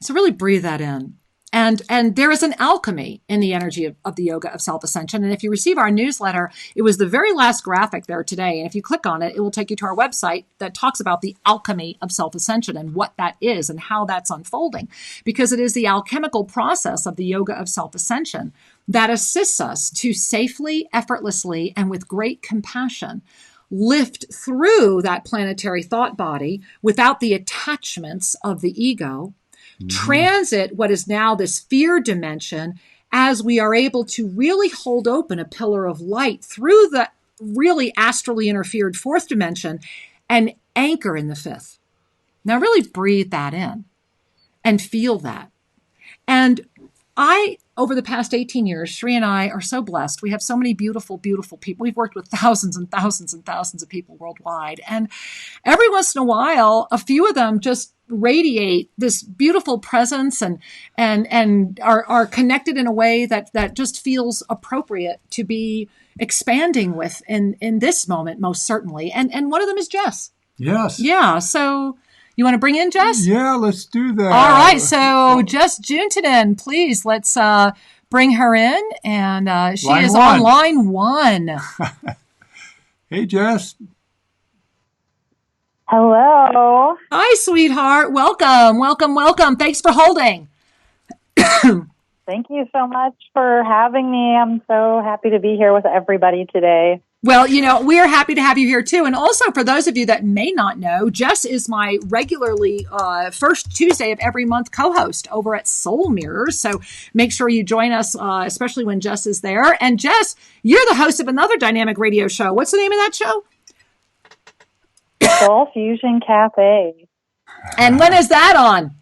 So really breathe that in. And there is an alchemy in the energy of the yoga of self-ascension. And if you receive our newsletter, it was the very last graphic there today. And if you click on it, it will take you to our website that talks about the alchemy of self-ascension and what that is and how that's unfolding. Because it is the alchemical process of the yoga of self-ascension that assists us to safely, effortlessly, and with great compassion lift through that planetary thought body without the attachments of the ego, transit what is now this fear dimension as we are able to really hold open a pillar of light through the really astrally interfered fourth dimension and anchor in the fifth. Now really breathe that in and feel that. And over the past 18 years, Shri and I are so blessed. We have so many beautiful, beautiful people. We've worked with thousands and thousands and thousands of people worldwide. And every once in a while, a few of them just radiate this beautiful presence and are connected in a way that just feels appropriate to be expanding with in this moment, most certainly. And one of them is Jess. Yes. Yeah. So you want to bring in Jess? Yeah, let's do that. All right. So Jess Juntanen, please, let's bring her in. And she is on line one. Hey, Jess. Hello. Hi, sweetheart. Welcome, welcome, welcome. Thanks for holding. Thank you so much for having me. I'm so happy to be here with everybody today. Well, we are happy to have you here too. And also for those of you that may not know, Jess is my regularly first Tuesday of every month co-host over at Soul Mirrors. So make sure you join us, especially when Jess is there. And Jess, you're the host of another dynamic radio show. What's the name of that show? Soul Fusion Cafe. And when is that on?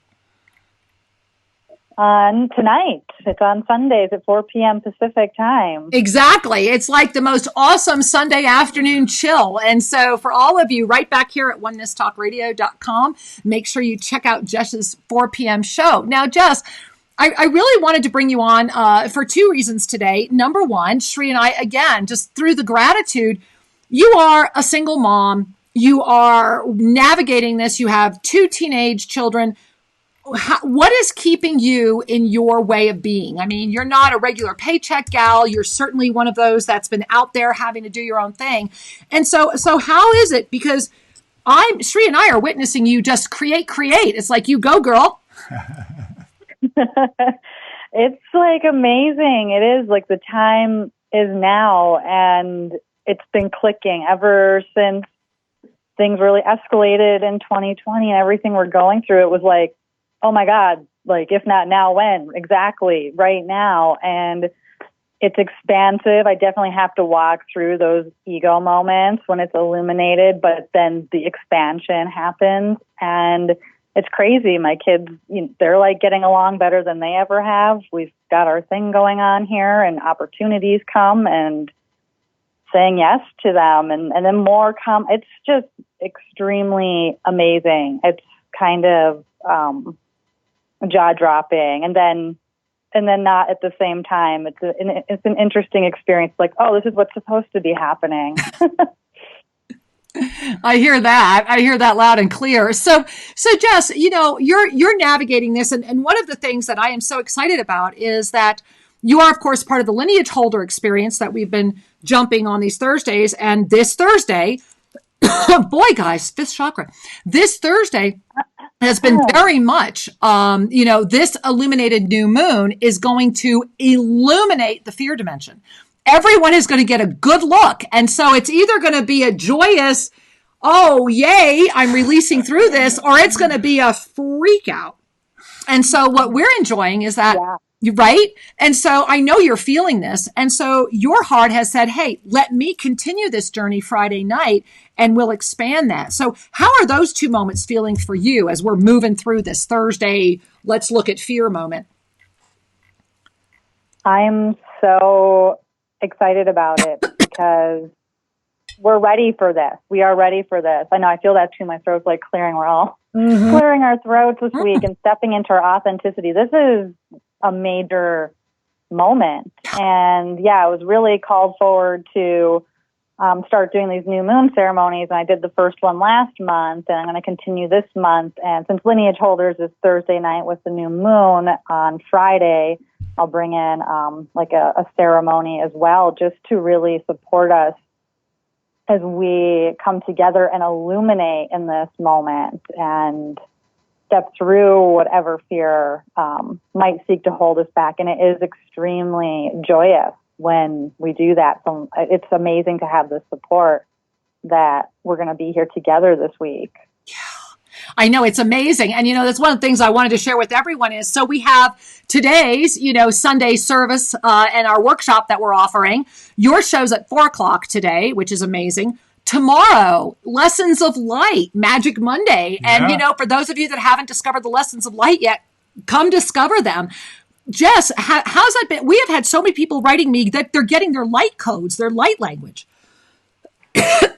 Tonight. It's on Sundays at 4 p.m. Pacific time. Exactly. It's like the most awesome Sunday afternoon chill. And so for all of you right back here at onenesstalkradio.com, make sure you check out Jess's 4 p.m. show. Now, Jess, I really wanted to bring you on for two reasons today. Number one, Shri and I, again, just through the gratitude, you are a single mom. You are navigating this. You have two teenage children. What is keeping you in your way of being? I mean, you're not a regular paycheck gal. You're certainly one of those that's been out there having to do your own thing. And so how is it? Because Shri and I are witnessing you just create. It's like, you go, girl. It's like amazing. It is like the time is now, and it's been clicking ever since things really escalated in 2020 and everything we're going through. It was like, oh my God, like if not now, when? Exactly, right now. And it's expansive. I definitely have to walk through those ego moments when it's illuminated, but then the expansion happens and it's crazy. My kids, they're like getting along better than they ever have. We've got our thing going on here and opportunities come and saying yes to them and then more come. It's just extremely amazing. It's kind of jaw dropping and then not at the same time. It's an interesting experience. Like, oh, this is what's supposed to be happening. I hear that loud and clear. So Jess, you're navigating this. And one of the things that I am so excited about is that you are, of course, part of the lineage holder experience that we've been jumping on these Thursdays. And this Thursday, boy, guys, fifth chakra, this Thursday has been very much, this illuminated new moon is going to illuminate the fear dimension. Everyone is going to get a good look. And so it's either going to be a joyous, oh, yay, I'm releasing through this, or it's going to be a freak out. And so what we're enjoying is that, right? And so I know you're feeling this. And so your heart has said, hey, let me continue this journey Friday night and we'll expand that. So how are those two moments feeling for you as we're moving through this Thursday, let's look at fear moment? I'm so excited about it because we're ready for this. We are ready for this. I know, I feel that too. My throat's like clearing. We're all clearing our throats this week and stepping into our authenticity. This is a major moment. And yeah, I was really called forward to start doing these new moon ceremonies. And I did the first one last month, and I'm going to continue this month. And since lineage holders is Thursday night with the new moon, on Friday, I'll bring in like a ceremony as well, just to really support us as we come together and illuminate in this moment and step through whatever fear might seek to hold us back. And it is extremely joyous when we do that. So it's amazing to have the support that we're going to be here together this week. Yeah, I know, it's amazing. And, that's one of the things I wanted to share with everyone is, so we have today's, Sunday service and our workshop that we're offering. Your show's at 4:00 today, which is amazing. Tomorrow, Lessons of Light, Magic Monday. And, for those of you that haven't discovered the Lessons of Light yet, come discover them. Jess, how's that been? We have had so many people writing me that they're getting their light codes, their light language.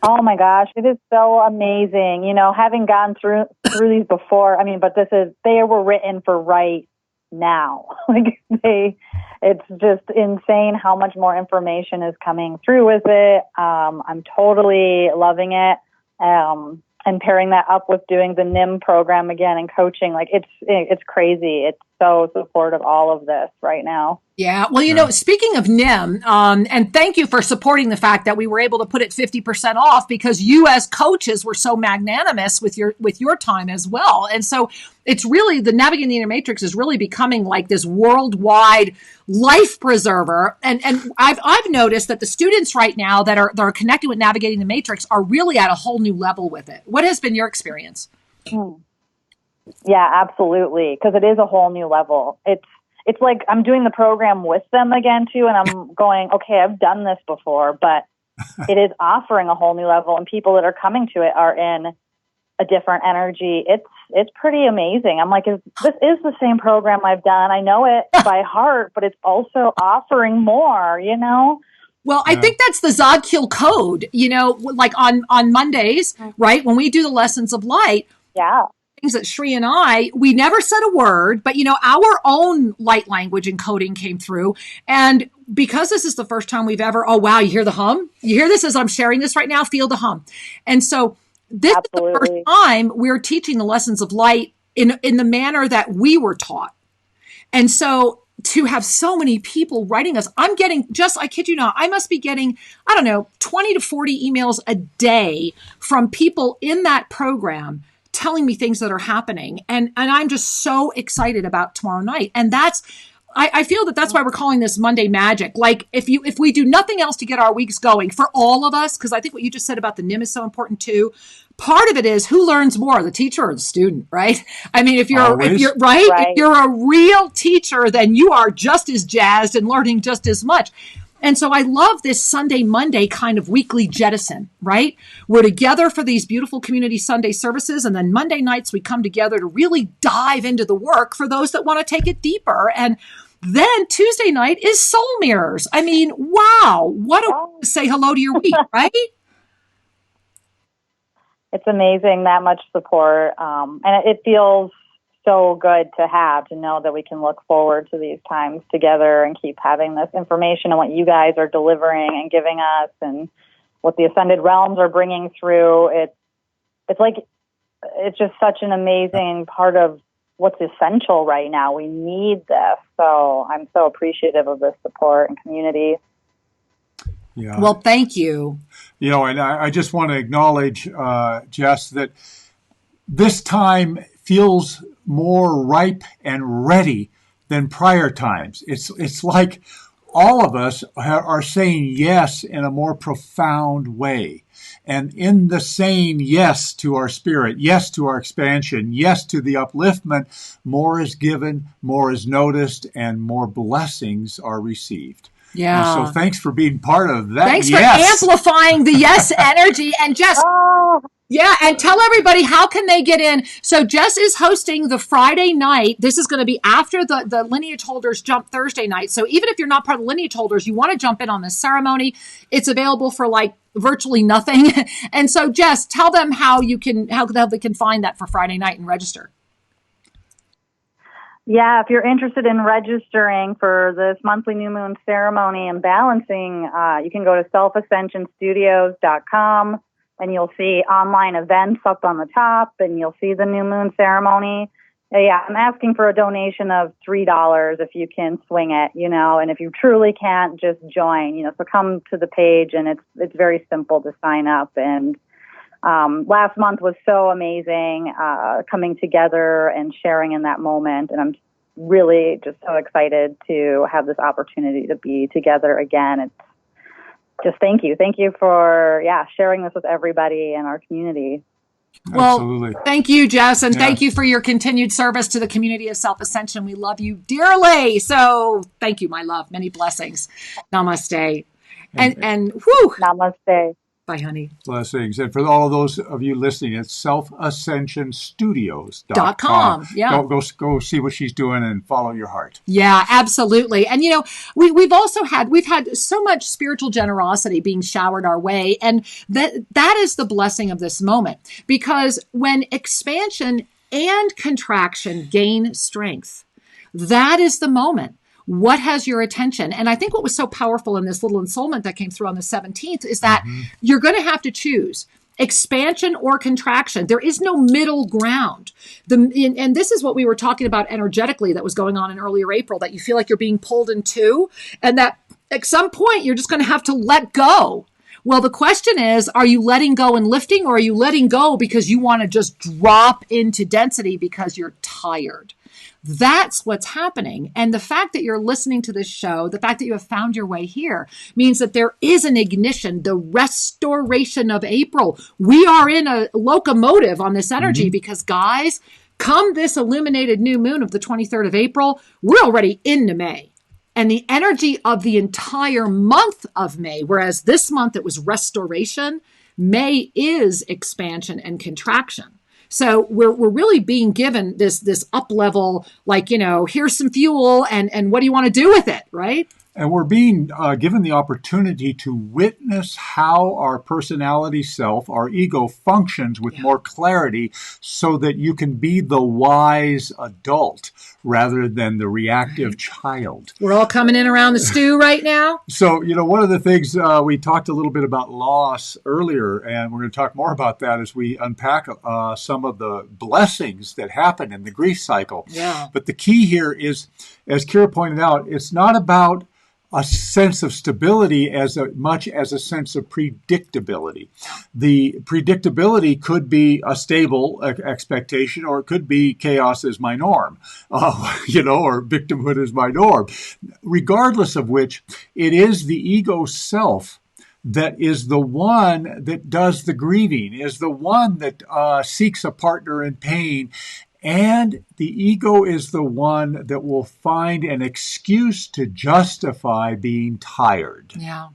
Oh my gosh, it is so amazing. Having gone through these before, but they were written for right now. It's just insane how much more information is coming through with it. I'm totally loving it. And pairing that up with doing the NIM program again and coaching, it's crazy. It's so supportive of all of this right now. Yeah. Well, speaking of NIM, and thank you for supporting the fact that we were able to put it 50% off, because you as coaches were so magnanimous with your time as well. And so it's really, the Navigating the Inner Matrix is really becoming like this worldwide life preserver. And I've noticed that the students right now that are connected with Navigating the Matrix are really at a whole new level with it. What has been your experience? Yeah, absolutely. Because it is a whole new level. It's like I'm doing the program with them again too, and I'm going, okay, I've done this before, but it is offering a whole new level, and people that are coming to it are in a different energy. It's pretty amazing. I'm like, this is the same program I've done. I know it by heart, but it's also offering more, Well, I think that's the Zodkill code, like on Mondays, right? When we do the Lessons of Light. Yeah. Things that Shri and we never said a word, but our own light language and coding came through. And because this is the first time we've ever, oh wow, you hear the hum? You hear this as I'm sharing this right now? Feel the hum. And so this is the first time we're teaching the Lessons of Light in the manner that we were taught. And so to have so many people writing us, I'm getting, I kid you not, I must be getting, 20 to 40 emails a day from people in that program telling me things that are happening. And I'm just so excited about tomorrow night. And I feel that's why we're calling this Monday Magic. Like if we do nothing else to get our weeks going for all of us, because I think what you just said about the NIM is so important too. Part of it is who learns more, the teacher or the student, right? If you're if you're a real teacher, then you are just as jazzed and learning just as much. And so I love this Sunday, Monday kind of weekly jettison, right? We're together for these beautiful community Sunday services. And then Monday nights, we come together to really dive into the work for those that want to take it deeper. And then Tuesday night is Soul Mirrors. Wow. What a way to say hello to your week, right? It's amazing, that much support. And it feels so good to know that we can look forward to these times together and keep having this information and what you guys are delivering and giving us and what the ascended realms are bringing through. It's just such an amazing part of what's essential right now. We need this. So I'm so appreciative of this support and community. Yeah. Well, thank you. And I just want to acknowledge, Jess, that this time feels more ripe and ready than prior times. It's like all of us are saying yes in a more profound way. And in the saying yes to our spirit, yes to our expansion, yes to the upliftment, more is given, more is noticed, and more blessings are received. Yeah. And so thanks for being part of that. Thanks for amplifying the yes energy. And Jess, yeah, and tell everybody how can they get in. So Jess is hosting the Friday night. This is going to be after the lineage holders jump Thursday night. So even if you're not part of the lineage holders, you want to jump in on this ceremony. It's available for virtually nothing. And so Jess, tell them how they can find that for Friday night and register. Yeah, if you're interested in registering for this monthly new moon ceremony and balancing, you can go to self-ascensionstudios.com and you'll see online events up on the top and you'll see the new moon ceremony. Yeah, I'm asking for a donation of $3 if you can swing it, and if you truly can't, just join, so come to the page and it's very simple to sign up. And last month was so amazing, coming together and sharing in that moment. And I'm really just so excited to have this opportunity to be together again. It's just thank you. Thank you for, sharing this with everybody in our community. Well, Absolutely. Thank you, Jess, and thank you for your continued service to the community of self-ascension. We love you dearly. So thank you, my love. Many blessings. Namaste. And whew. Namaste. Bye, honey. Blessings. And for all of those of you listening, it's self-ascensionstudios.com. Yeah. Go see what she's doing and follow your heart. Yeah, absolutely. And we've had so much spiritual generosity being showered our way, and that is the blessing of this moment, because when expansion and contraction gain strength, that is the moment. What has your attention? And I think what was so powerful in this little installment that came through on the 17th is that you're going to have to choose expansion or contraction. There is no middle ground. And this is what we were talking about energetically that was going on in earlier April, that you feel like you're being pulled in two, and that at some point you're just going to have to let go. Well, the question is, are you letting go and lifting, or are you letting go because you want to just drop into density because you're tired? That's what's happening. And the fact that you're listening to this show, the fact that you have found your way here, means that there is an ignition, the restoration of April. We are in a locomotive on this energy because, guys, come this illuminated new moon of the 23rd of April, we're already into May. And the energy of the entire month of May, whereas this month it was restoration, May is expansion and contraction. So we're really being given this up level, like, here's some fuel and what do you want to do with it, right? And we're being given the opportunity to witness how our personality self, our ego, functions with more clarity, so that you can be the wise adult rather than the reactive child. We're all coming in around the stew right now. So, one of the things we talked a little bit about loss earlier, and we're going to talk more about that as we unpack some of the blessings that happen in the grief cycle. Yeah. But the key here is, as Kira pointed out, it's not about a sense of stability as much as a sense of predictability. The predictability could be a stable expectation, or it could be chaos is my norm, or victimhood is my norm. Regardless of which, it is the ego self that is the one that does the grieving, is the one that seeks a partner in pain. And the ego is the one that will find an excuse to justify being tired. Yeah.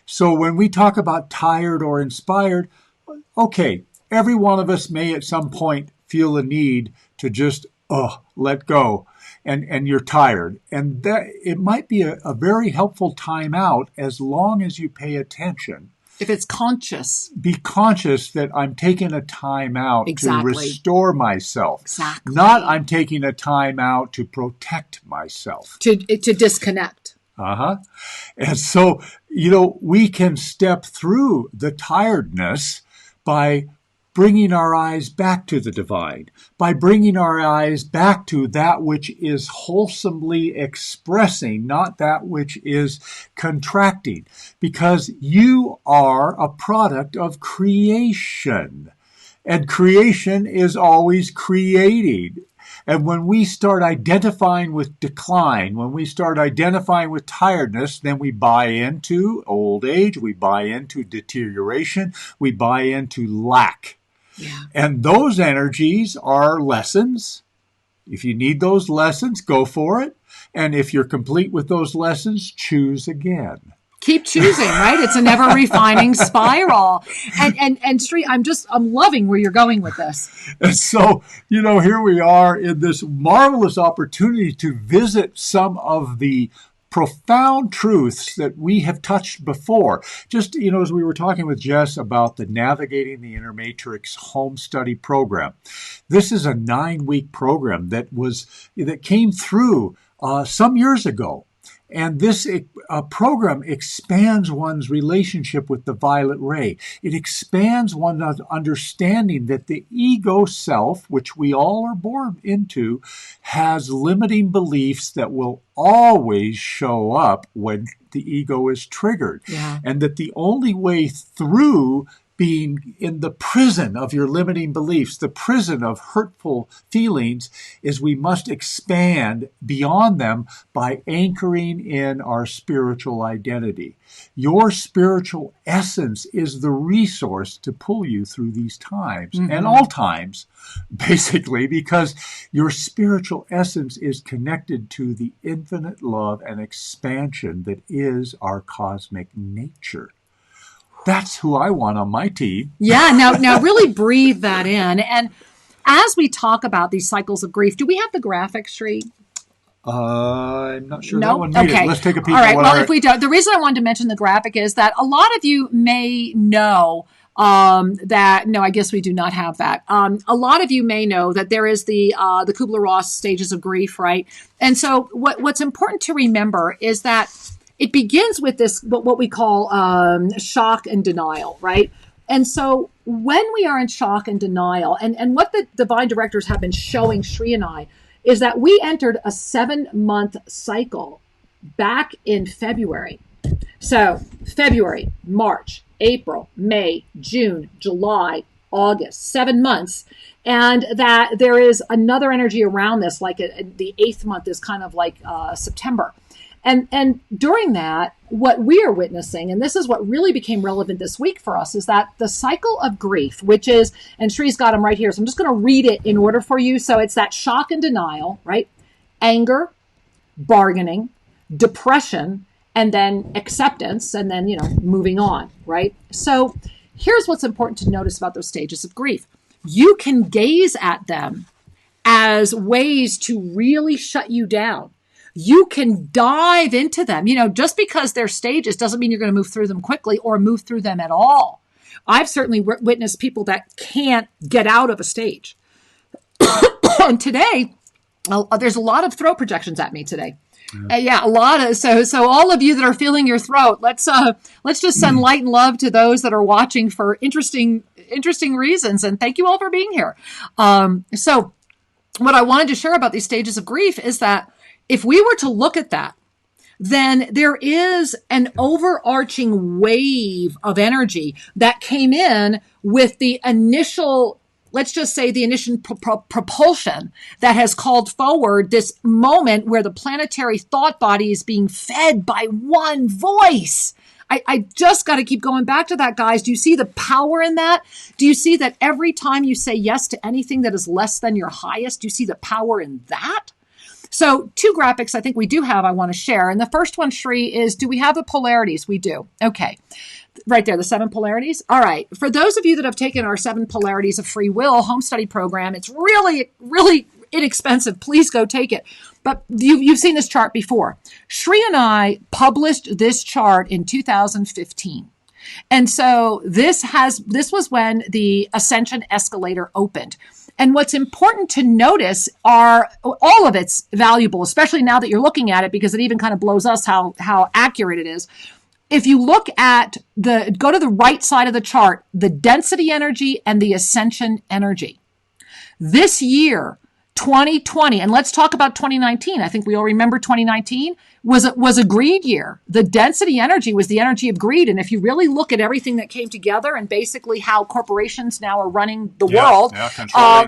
So when we talk about tired or inspired, okay, every one of us may at some point feel a need to just let go, and you're tired. And that it might be a very helpful time out, as long as you pay attention. If it's conscious. Be conscious that I'm taking a time out to restore myself. Exactly. Not I'm taking a time out to protect myself. To disconnect. And so, we can step through the tiredness by bringing our eyes back to the divine, by bringing our eyes back to that which is wholesomely expressing, not that which is contracting, because you are a product of creation, and creation is always creating. And when we start identifying with decline, when we start identifying with tiredness, then we buy into old age, we buy into deterioration, we buy into lack. Yeah. And those energies are lessons. If you need those lessons, go for it. And if you're complete with those lessons, choose again. Keep choosing, right? It's a never refining spiral. And Sri, I'm loving where you're going with this. And so, here we are in this marvelous opportunity to visit some of the profound truths that we have touched before. Just, as we were talking with Jess about the Navigating the Inner Matrix home study program, this is a 9-week program that came through some years ago. And this program expands one's relationship with the violet ray. It expands one's understanding that the ego self, which we all are born into, has limiting beliefs that will always show up when the ego is triggered. Yeah. And that the only way through being in the prison of your limiting beliefs, the prison of hurtful feelings, is we must expand beyond them by anchoring in our spiritual identity. Your spiritual essence is the resource to pull you through these times, and all times, basically, because your spiritual essence is connected to the infinite love and expansion that is our cosmic nature. That's who I want on my team. Yeah, now really breathe that in. And as we talk about these cycles of grief, do we have the graphic, Sri? I'm not sure No? that one made Okay. it. Let's take a peek. All right. at what Well, our- if we don't, the reason I wanted to mention the graphic is that a lot of you may know I guess we do not have that. A lot of you may know that there is the Kubler-Ross stages of grief, right? And so what's important to remember is that it begins with this, what we call shock and denial, right? And so when we are in shock and denial, and what the divine directors have been showing Sri and I, is that we entered a 7-month cycle back in February. So February, March, April, May, June, July, August, 7 months. And that there is another energy around this, like the 8th month is kind of like September. And during that, what we are witnessing, and this is what really became relevant this week for us, is that the cycle of grief, which is, and Shree's got them right here, so I'm just going to read it in order for you. So it's that shock and denial, right? Anger, bargaining, depression, and then acceptance, and then, moving on, right? So here's what's important to notice about those stages of grief. You can gaze at them as ways to really shut you down. You can dive into them. Just because they're stages doesn't mean you're going to move through them quickly or move through them at all. I've certainly witnessed people that can't get out of a stage. And today, there's a lot of throat projections at me today. Yeah, a lot of so all of you that are feeling your throat, let's just send light and love to those that are watching for interesting reasons, and thank you all for being here. So what I wanted to share about these stages of grief is that if we were to look at that, then there is an overarching wave of energy that came in with the initial, let's just say the initial propulsion that has called forward this moment where the planetary thought body is being fed by one voice. I just got to keep going back to that, guys. Do you see the power in that? Do you see that every time you say yes to anything that is less than your highest, do you see the power in that? So 2 graphics I think we do have I want to share. And the first one, Shri, is do we have the polarities? We do. Okay. Right there, the 7 polarities. All right. For those of you that have taken our 7 polarities of free will home study program, it's really, really inexpensive. Please go take it. But you've seen this chart before. Shri and I published this chart in 2015. And so this was when the Ascension escalator opened. And what's important to notice are all of it's valuable, especially now that you're looking at it, because it even kind of blows us how accurate it is. If you look at go to the right side of the chart, the density energy and the ascension energy. This year, 2020, and let's talk about 2019. I think we all remember 2019 was a greed year. The density energy was the energy of greed. And if you really look at everything that came together and basically how corporations now are running the world,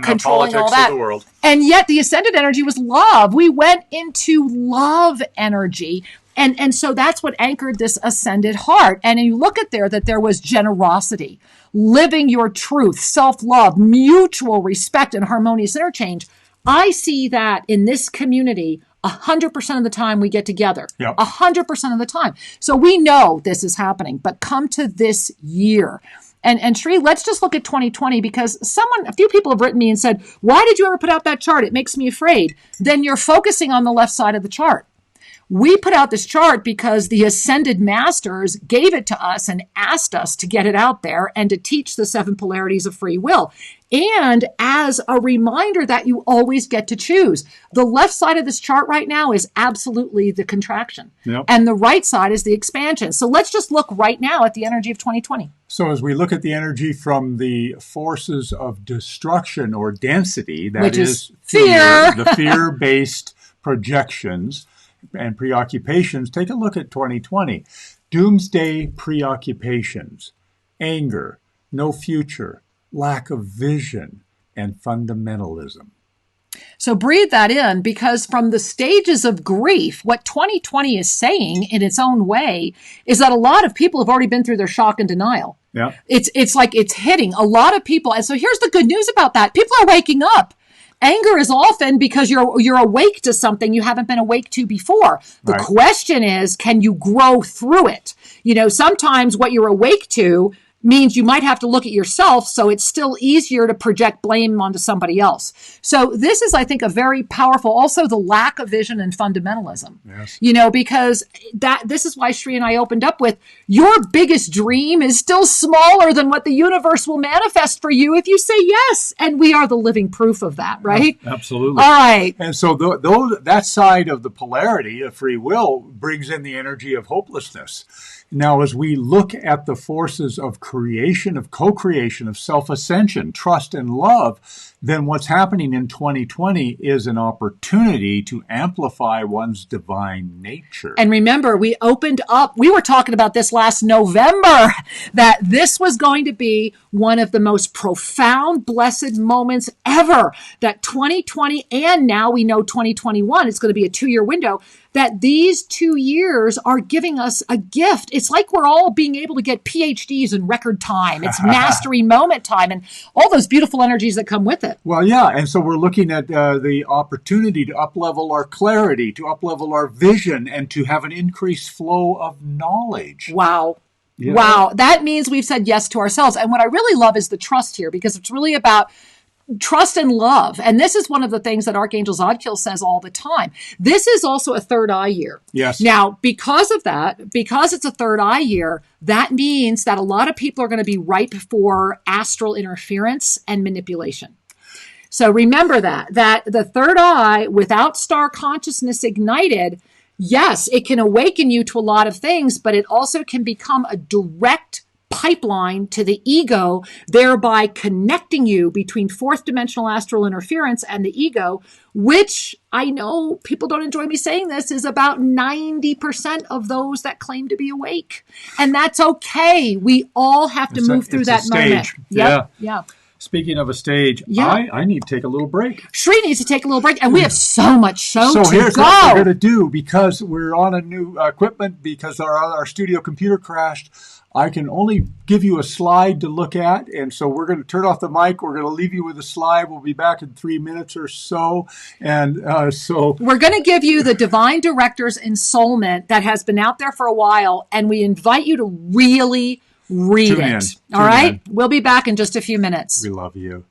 controlling all that. Of the world. And yet the ascended energy was love. We went into love energy. And so that's what anchored this ascended heart. And you look at that there was generosity, living your truth, self-love, mutual respect, and harmonious interchange. I see that in this community 100% of the time we get together. Yep. 100% of the time. So we know this is happening, but come to this year. And Shri, let's just look at 2020 because a few people have written me and said, why did you ever put out that chart? It makes me afraid. Then you're focusing on the left side of the chart. We put out this chart because the ascended masters gave it to us and asked us to get it out there and to teach the 7 polarities of free will. And as a reminder that you always get to choose. The left side of this chart right now is absolutely the contraction. Yep. And the right side is the expansion. So let's just look right now at the energy of 2020. So as we look at the energy from the forces of destruction or density, that Which is fear, the fear-based projections and preoccupations, take a look at 2020. Doomsday preoccupations, anger, no future, lack of vision, and fundamentalism. So breathe that in, because from the stages of grief, what 2020 is saying in its own way is that a lot of people have already been through their shock and denial. Yeah. It's like it's hitting a lot of people. And so here's the good news about that. People are waking up. Anger is often because you're awake to something you haven't been awake to before. The Right. question is, can you grow through it? You know, sometimes what you're awake to means you might have to look at yourself, so it's still easier to project blame onto somebody else. So this is, I think, a very powerful, also the lack of vision and fundamentalism. Yes. You know, because this is why Sri and I opened up with, your biggest dream is still smaller than what the universe will manifest for you if you say yes. And we are the living proof of that, right? Absolutely. All right. And so that side of the polarity of free will brings in the energy of hopelessness. Now, as we look at the forces of creation, of co-creation, of self-ascension, trust and love, then what's happening in 2020 is an opportunity to amplify one's divine nature. And remember, we opened up, we were talking about this last November, that this was going to be one of the most profound, blessed moments ever, that 2020, and now we know 2021, it's going to be a 2-year window, that these 2 years are giving us a gift. It's like we're all being able to get PhDs in record time. It's mastery moment time and all those beautiful energies that come with it. Well, yeah, and so we're looking at the opportunity to up-level our clarity, to up-level our vision, and to have an increased flow of knowledge. Wow. Yeah. Wow. That means we've said yes to ourselves. And what I really love is the trust here, because it's really about trust and love. And this is one of the things that Archangel Zadkiel says all the time. This is also a third eye year. Yes. Now, because of that, because it's a third eye year, that means that a lot of people are going to be ripe for astral interference and manipulation. So remember that the third eye, without star consciousness ignited, yes, it can awaken you to a lot of things, but it also can become a direct pipeline to the ego, thereby connecting you between fourth dimensional astral interference and the ego, which I know people don't enjoy me saying this, is about 90% of those that claim to be awake. And that's okay. We all have to move through that moment. Yep. Yeah. Speaking of a stage, Yeah. I need to take a little break. Shri needs to take a little break, and we have so much show So to here's go. what we're going to do, because we're on a new equipment, because our studio computer crashed. I can only give you a slide to look at, and so we're going to turn off the mic. We're going to leave you with a slide. We'll be back in 3 minutes or so, and so We're going to give you the Divine Director's Installment that has been out there for a while, and we invite you to really read Tune it. in. All Tune right? in. We'll be back in just a few minutes. we love you.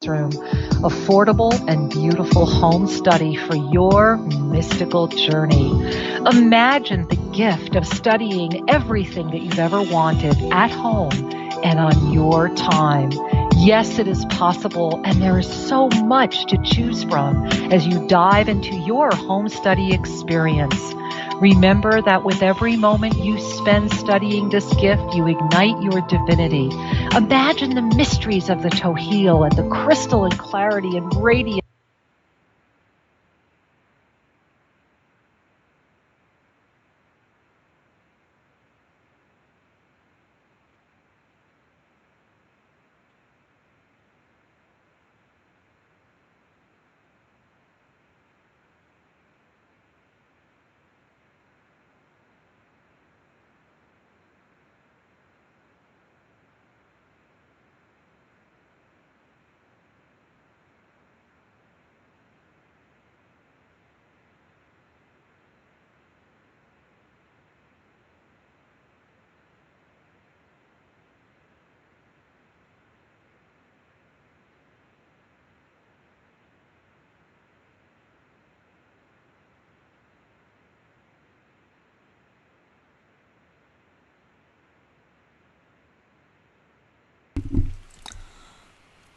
room, affordable and beautiful home study for your mystical journey. Imagine the gift of studying everything that you've ever wanted at home and on your time. Yes, it is possible, and there is so much to choose from as you dive into your home study experience. Remember that with every moment you spend studying this gift, you ignite your divinity. Imagine the mysteries of the Tohil and the crystalline clarity and radiance.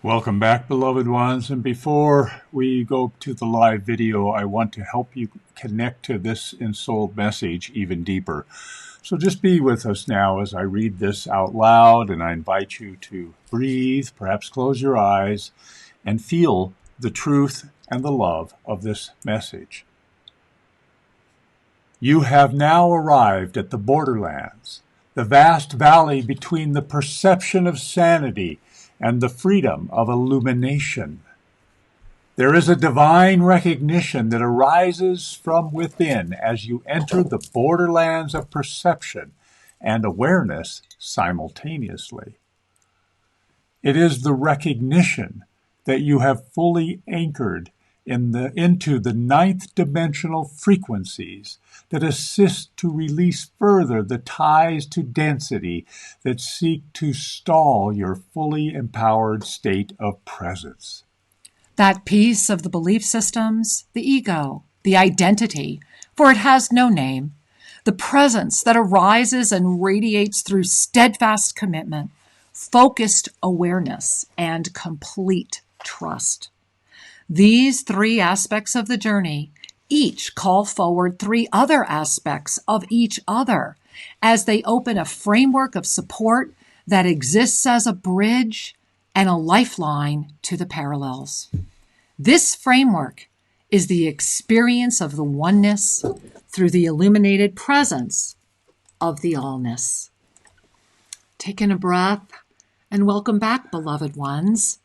Welcome back, beloved ones. And before we go to the live video, I want to help you connect to this ensouled message even deeper. So just be with us now as I read this out loud, and I invite you to breathe, perhaps close your eyes, and feel the truth and the love of this message. You have now arrived at the borderlands, the vast valley between the perception of sanity and the freedom of illumination. There is a divine recognition that arises from within as you enter the borderlands of perception and awareness simultaneously. It is the recognition that you have fully anchored into the ninth dimensional frequencies that assist to release further the ties to density that seek to stall your fully empowered state of presence. That piece of the belief systems, the ego, the identity, for it has no name, the presence that arises and radiates through steadfast commitment, focused awareness, and complete trust. These three aspects of the journey each call forward three other aspects of each other as they open a framework of support that exists as a bridge and a lifeline to the parallels. This framework is the experience of the oneness through the illuminated presence of the allness. Take in a breath and welcome back, beloved ones.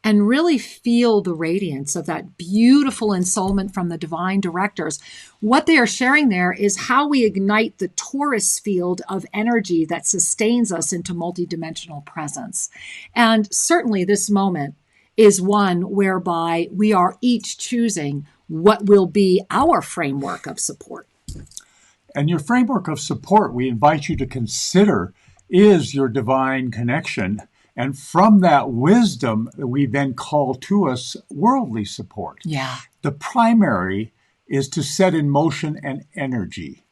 And really feel the radiance of that beautiful ensoulment from the divine directors. What they are sharing there is how we ignite the torus field of energy that sustains us into multidimensional presence. And certainly this moment is one whereby we are each choosing what will be our framework of support. And your framework of support, we invite you to consider, is your divine connection. And from that wisdom, we then call to us worldly support. Yeah. The primary is to set in motion an energy,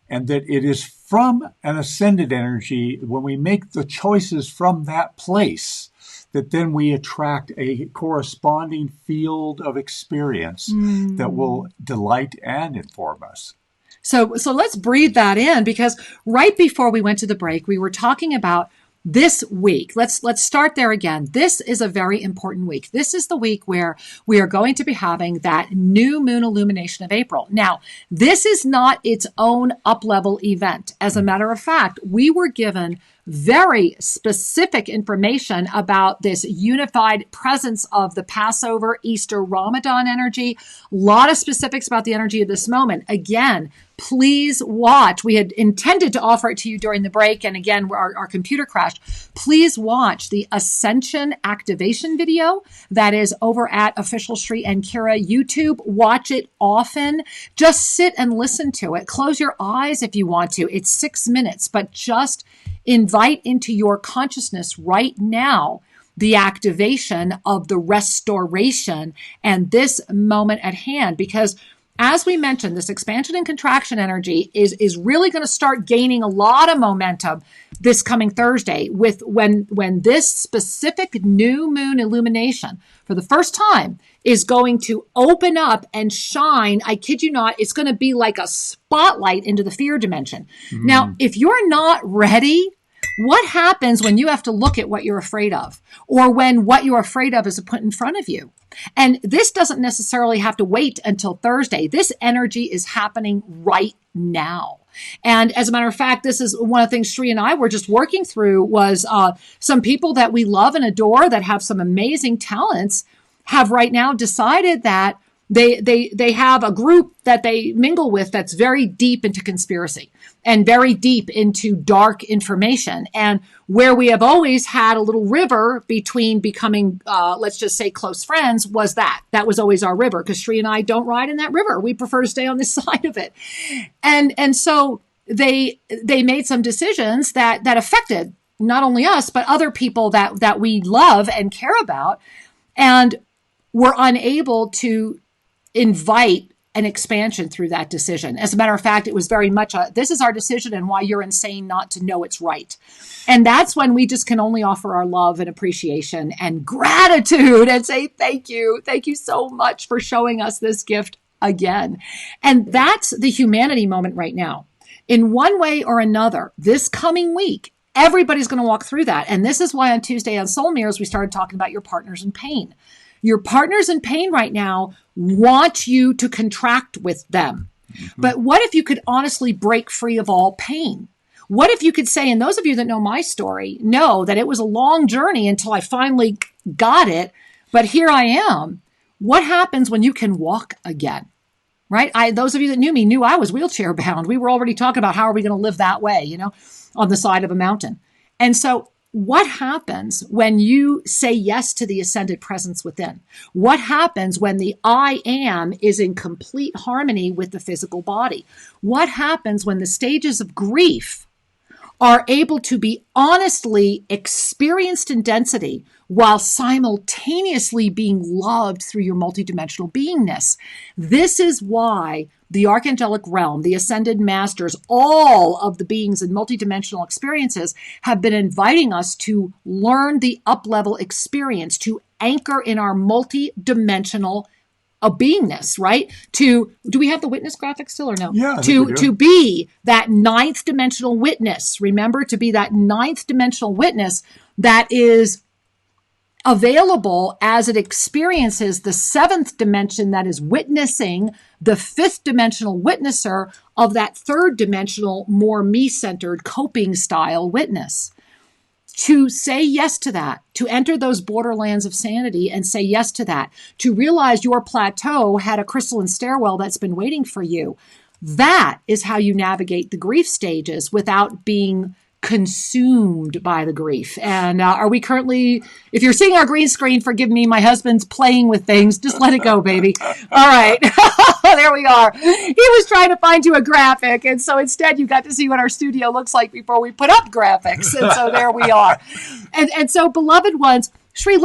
and that it is from an ascended energy, when we make the choices from that place, that then we attract a corresponding field of experience that will delight and inform us. So let's breathe that in, because right before we went to the break, we were talking about this week. Let's start there again. This is a very important week. This is the week where we are going to be having that new moon illumination of April. Now, this is not its own up-level event. As a matter of fact, we were given very specific information about this unified presence of the Passover, Easter, Ramadan energy. A lot of specifics about the energy of this moment. Again, please watch. We had intended to offer it to you during the break, and again, our computer crashed. Please watch the Ascension activation video that is over at Official Sri and Kira YouTube. Watch it often. Just sit and listen to it. Close your eyes if you want to. It's 6 minutes, but just invite into your consciousness right now the activation of the restoration and this moment at hand. Because as we mentioned, this expansion and contraction energy is really going to start gaining a lot of momentum this coming Thursday with when this specific new moon illumination for the first time is going to open up and shine. I kid you not, it's going to be like a spotlight into the fear dimension. Now, if you're not ready, what happens when you have to look at what you're afraid of, or when what you're afraid of is put in front of you? And this doesn't necessarily have to wait until Thursday. This energy is happening right now. And as a matter of fact, this is one of the things Sri and I were just working through was some people that we love and adore that have some amazing talents have right now decided that they have a group that they mingle with that's very deep into conspiracy and very deep into dark information. And where we have always had a little river between becoming, let's just say, close friends, was that was always our river, because Sri and I don't ride in that river. We prefer to stay on this side of it. And so they made some decisions that affected not only us, but other people that we love and care about, and were unable to invite an expansion through that decision. As a matter of fact, it was very much this is our decision and why you're insane not to know it's right. And that's when we just can only offer our love and appreciation and gratitude and say, thank you so much for showing us this gift again. And that's the humanity moment right now. In one way or another, this coming week, everybody's going to walk through that. And this is why on Tuesday on Soul Mirrors, we started talking about your partners in pain. Your partners in pain right now want you to contract with them. But what if you could honestly break free of all pain? What if you could say, and those of you that know my story know that it was a long journey until I finally got it, but here I am. What happens when you can walk again? Right? Those of you that knew me knew I was wheelchair bound. We were already talking about how are we going to live that way, on the side of a mountain. And so what happens when you say yes to the ascended presence within? What happens when the I am is in complete harmony with the physical body? What happens when the stages of grief are able to be honestly experienced in density while simultaneously being loved through your multidimensional beingness? This is why the archangelic realm, the ascended masters, all of the beings in multidimensional experiences have been inviting us to learn the up-level experience, to anchor in our multidimensional beingness, right? Do we have the witness graphic still or no? Yeah. To be that ninth dimensional witness. Remember, to be that ninth dimensional witness that is available as it experiences the seventh dimension that is witnessing the fifth dimensional witnesser of that third dimensional, more me-centered coping style witness. To say yes to that, to enter those borderlands of sanity and say yes to that, to realize your plateau had a crystalline stairwell that's been waiting for you. That is how you navigate the grief stages without being consumed by the grief. And are we currently, if you're seeing our green screen, forgive me, my husband's playing with things. Just let it go, baby. All right. There we are. He was trying to find you a graphic. And so instead you got to see what our studio looks like before we put up graphics. And so there we are. And so beloved ones, Sri,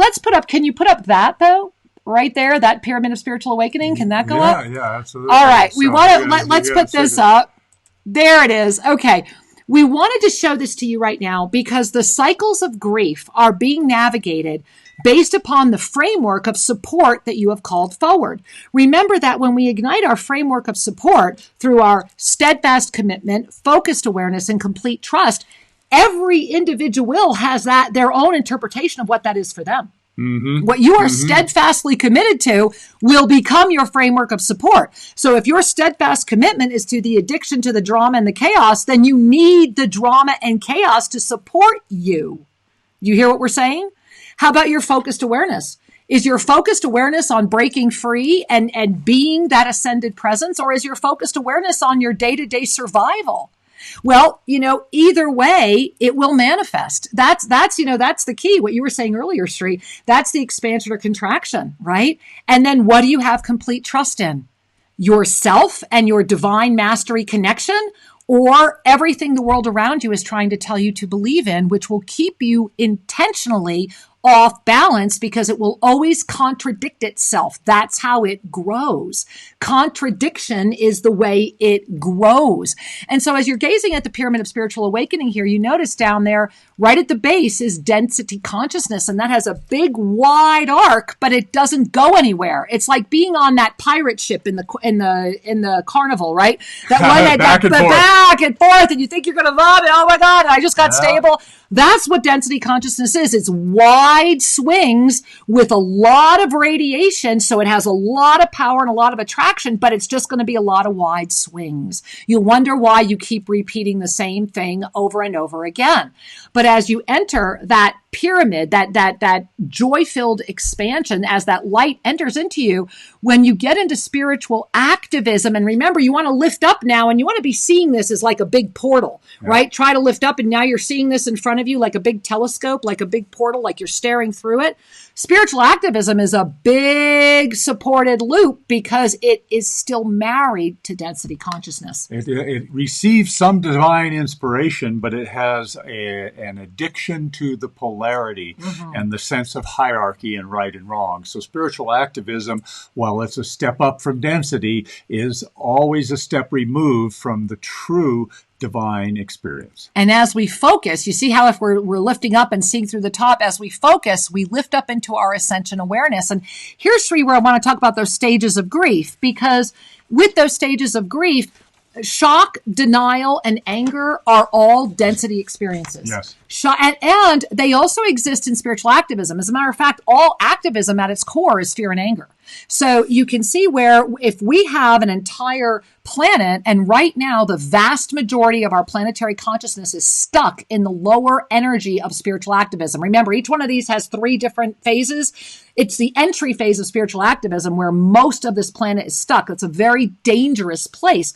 can you put up that though? Right there, that pyramid of spiritual awakening. Can that go up? Yeah, absolutely. All right. We want to, let's put this up. There it is. Okay. We wanted to show this to you right now because the cycles of grief are being navigated based upon the framework of support that you have called forward. Remember that when we ignite our framework of support through our steadfast commitment, focused awareness, and complete trust, every individual has their own interpretation of what that is for them. Mm-hmm. What you are steadfastly committed to will become your framework of support. So if your steadfast commitment is to the addiction to the drama and the chaos, then you need the drama and chaos to support you. You hear what we're saying? How about your focused awareness? Is your focused awareness on breaking free and being that ascended presence, or is your focused awareness on your day-to-day survival? Well, either way, it will manifest. That's the key. What you were saying earlier, Sri, that's the expansion or contraction, right? And then what do you have complete trust in? Yourself and your divine mastery connection, or everything the world around you is trying to tell you to believe in, which will keep you intentionally off balance because it will always contradict itself. That's how it grows. Contradiction is the way it grows. And so as you're gazing at the pyramid of spiritual awakening here, you notice down there, right at the base is density consciousness. And that has a big wide arc, but it doesn't go anywhere. It's like being on that pirate ship in the carnival, right? That one back and forth, and you think you're going to vomit. Oh my God, I just got stable. That's what density consciousness is. It's wide swings with a lot of radiation. So it has a lot of power and a lot of attraction, but it's just going to be a lot of wide swings. You wonder why you keep repeating the same thing over and over again. But as you enter that pyramid, that joy-filled expansion, as that light enters into you, when you get into spiritual activism, and remember, you want to lift up now, and you want to be seeing this as like a big portal, right? Try to lift up, and now you're seeing this in front of you like a big telescope, like a big portal, like you're staring through it. Spiritual activism is a big supported loop because it is still married to density consciousness. It receives some divine inspiration, but it has an addiction to the polarity and the sense of hierarchy and right and wrong. So spiritual activism, while it's a step up from density, is always a step removed from the true divine experience. And as we focus, you see how if we're lifting up and seeing through the top, as we focus, we lift up into our ascension awareness. And here's, Sri, where I want to talk about those stages of grief, because with those stages of grief, shock, denial, and anger are all density experiences. Yes. And they also exist in spiritual activism. As a matter of fact, all activism at its core is fear and anger. So you can see where if we have an entire planet, and right now the vast majority of our planetary consciousness is stuck in the lower energy of spiritual activism. Remember, each one of these has 3 different phases. It's the entry phase of spiritual activism where most of this planet is stuck. It's a very dangerous place.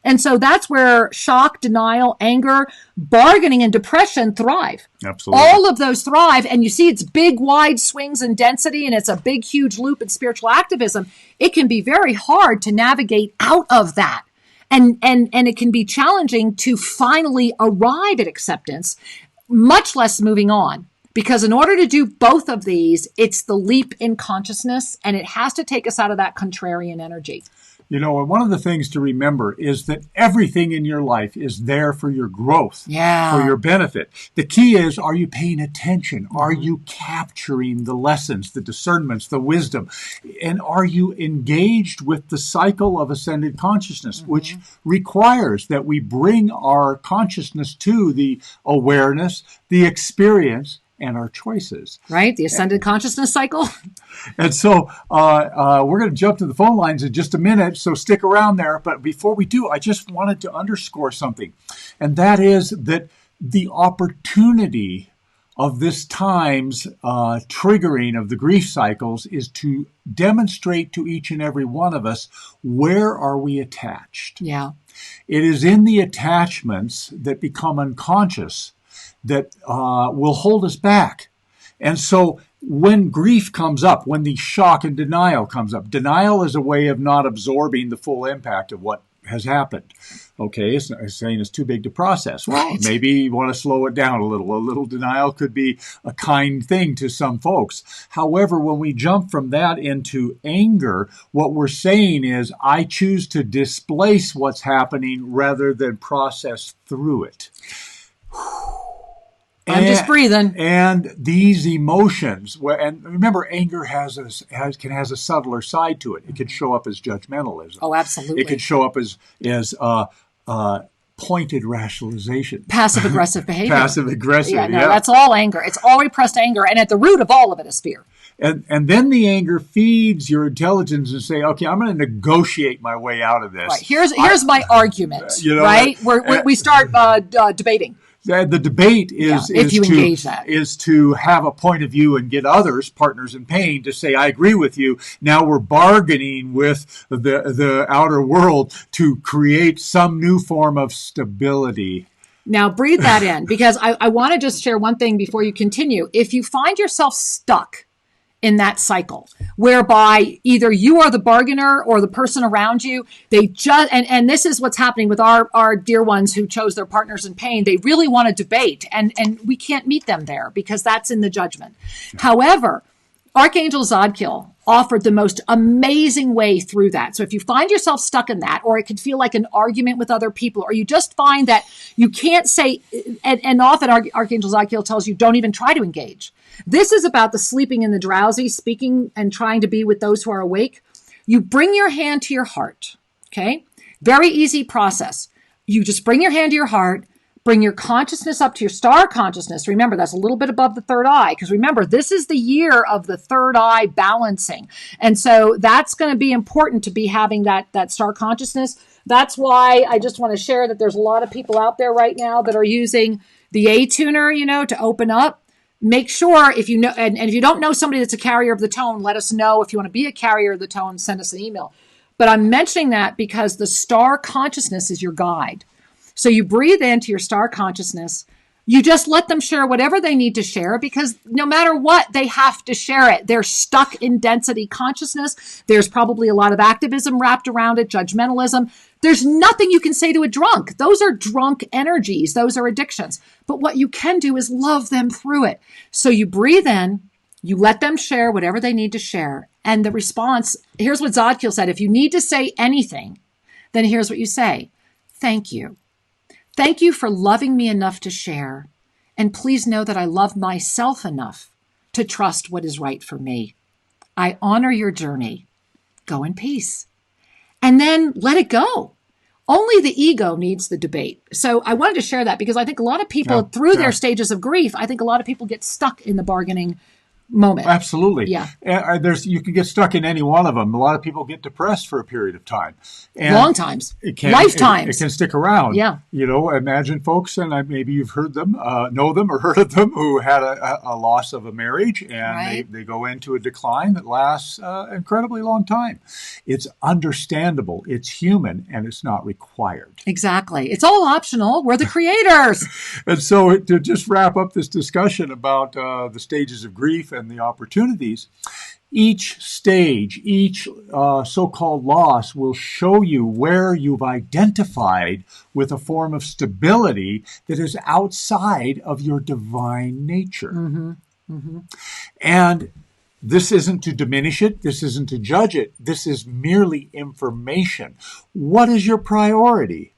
And so that's where shock, denial, anger, bargaining, and depression thrive. Absolutely. All of those thrive. And you see it's big, wide swings in density, and it's a big, huge loop in spiritual activism. It can be very hard to navigate out of that. And it can be challenging to finally arrive at acceptance, much less moving on. Because in order to do both of these, it's the leap in consciousness, and it has to take us out of that contrarian energy. You know, one of the things to remember is that everything in your life is there for your growth, for your benefit. The key is, are you paying attention? Are you capturing the lessons, the discernments, the wisdom? And are you engaged with the cycle of ascended consciousness, which requires that we bring our consciousness to the awareness, the experience, and our choices. Right? The ascended consciousness cycle. And so we're going to jump to the phone lines in just a minute, so stick around there. But before we do, I just wanted to underscore something, and that is that the opportunity of this time's triggering of the grief cycles is to demonstrate to each and every one of us, where are we attached? Yeah. It is in the attachments that become unconscious that will hold us back. And so when grief comes up, when the shock and denial comes up, denial is a way of not absorbing the full impact of what has happened. Okay, it's saying it's too big to process. Well, maybe you want to slow it down a little. A little denial could be a kind thing to some folks. However, when we jump from that into anger, what we're saying is, I choose to displace what's happening rather than process through it. I'm just breathing. And these emotions, and remember, anger has a subtler side to it. It can show up as judgmentalism. Oh, absolutely. It can show up as pointed rationalization. Passive-aggressive behavior. Passive-aggressive, yeah. That's all anger. It's all repressed anger, and at the root of all of it is fear. And then the anger feeds your intelligence and say, okay, I'm going to negotiate my way out of this. Right. Here's my argument, right? We start debating. The debate is to have a point of view and get others, partners in pain, to say, I agree with you. Now we're bargaining with the outer world to create some new form of stability. Now breathe that in, because I want to just share one thing before you continue. If you find yourself stuck in that cycle, whereby either you are the bargainer or the person around you. They just, and this is what's happening with our dear ones who chose their partners in pain. They really want to debate, and we can't meet them there because that's in the judgment. However, Archangel Zadkiel offered the most amazing way through that. So if you find yourself stuck in that, or it could feel like an argument with other people, or you just find that you can't say, and often Archangel Zadkiel tells you, don't even try to engage. This is about the sleeping and the drowsy, speaking and trying to be with those who are awake. You bring your hand to your heart, okay? Very easy process. You just bring your hand to your heart, bring your consciousness up to your star consciousness. Remember, that's a little bit above the third eye, because remember, this is the year of the third eye balancing. And so that's going to be important to be having that star consciousness. That's why I just want to share that there's a lot of people out there right now that are using the A tuner, to open up. Make sure if you know, and if you don't know somebody that's a carrier of the tone, let us know. If you want to be a carrier of the tone, send us an email. But I'm mentioning that because the star consciousness is your guide. So you breathe into your star consciousness. You just let them share whatever they need to share, because no matter what, they have to share it. They're stuck in density consciousness. There's probably a lot of activism wrapped around it, judgmentalism. There's nothing you can say to a drunk. Those are drunk energies. Those are addictions. But what you can do is love them through it. So you breathe in, you let them share whatever they need to share. And the response, here's what Zadkiel said. If you need to say anything, then here's what you say. Thank you. Thank you for loving me enough to share. And please know that I love myself enough to trust what is right for me. I honor your journey. Go in peace. And then let it go. Only the ego needs the debate. So I wanted to share that because I think a lot of people through their stages of grief, I think a lot of people get stuck in the bargaining moment. Absolutely. Yeah. And you can get stuck in any one of them. A lot of people get depressed for a period of time. And long times. Lifetimes. It can stick around. Yeah. Imagine folks, and maybe you've heard them, know them or heard of them, who had a loss of a marriage, and they go into a decline that lasts an incredibly long time. It's understandable. It's human, and it's not required. Exactly. It's all optional. We're the creators. And so to just wrap up this discussion about the stages of grief and the opportunities, each stage, each so-called loss will show you where you've identified with a form of stability that is outside of your divine nature. Mm-hmm. Mm-hmm. And this isn't to diminish it. This isn't to judge it. This is merely information. What is your priority?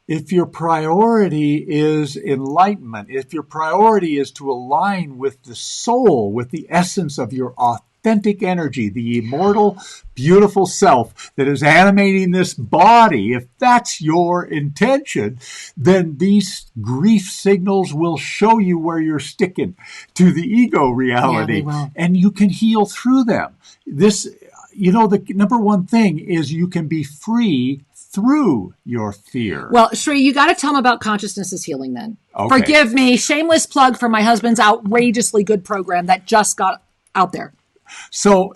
If your priority is enlightenment, if your priority is to align with the soul, with the essence of your authentic energy, the immortal, beautiful self that is animating this body, if that's your intention, then these grief signals will show you where you're sticking to the ego reality, and you can heal through them. This, the number one thing is you can be free through your fear. Well, Shri, you got to tell them about Consciousness is Healing then. Okay. Forgive me, shameless plug for my husband's outrageously good program that just got out there. So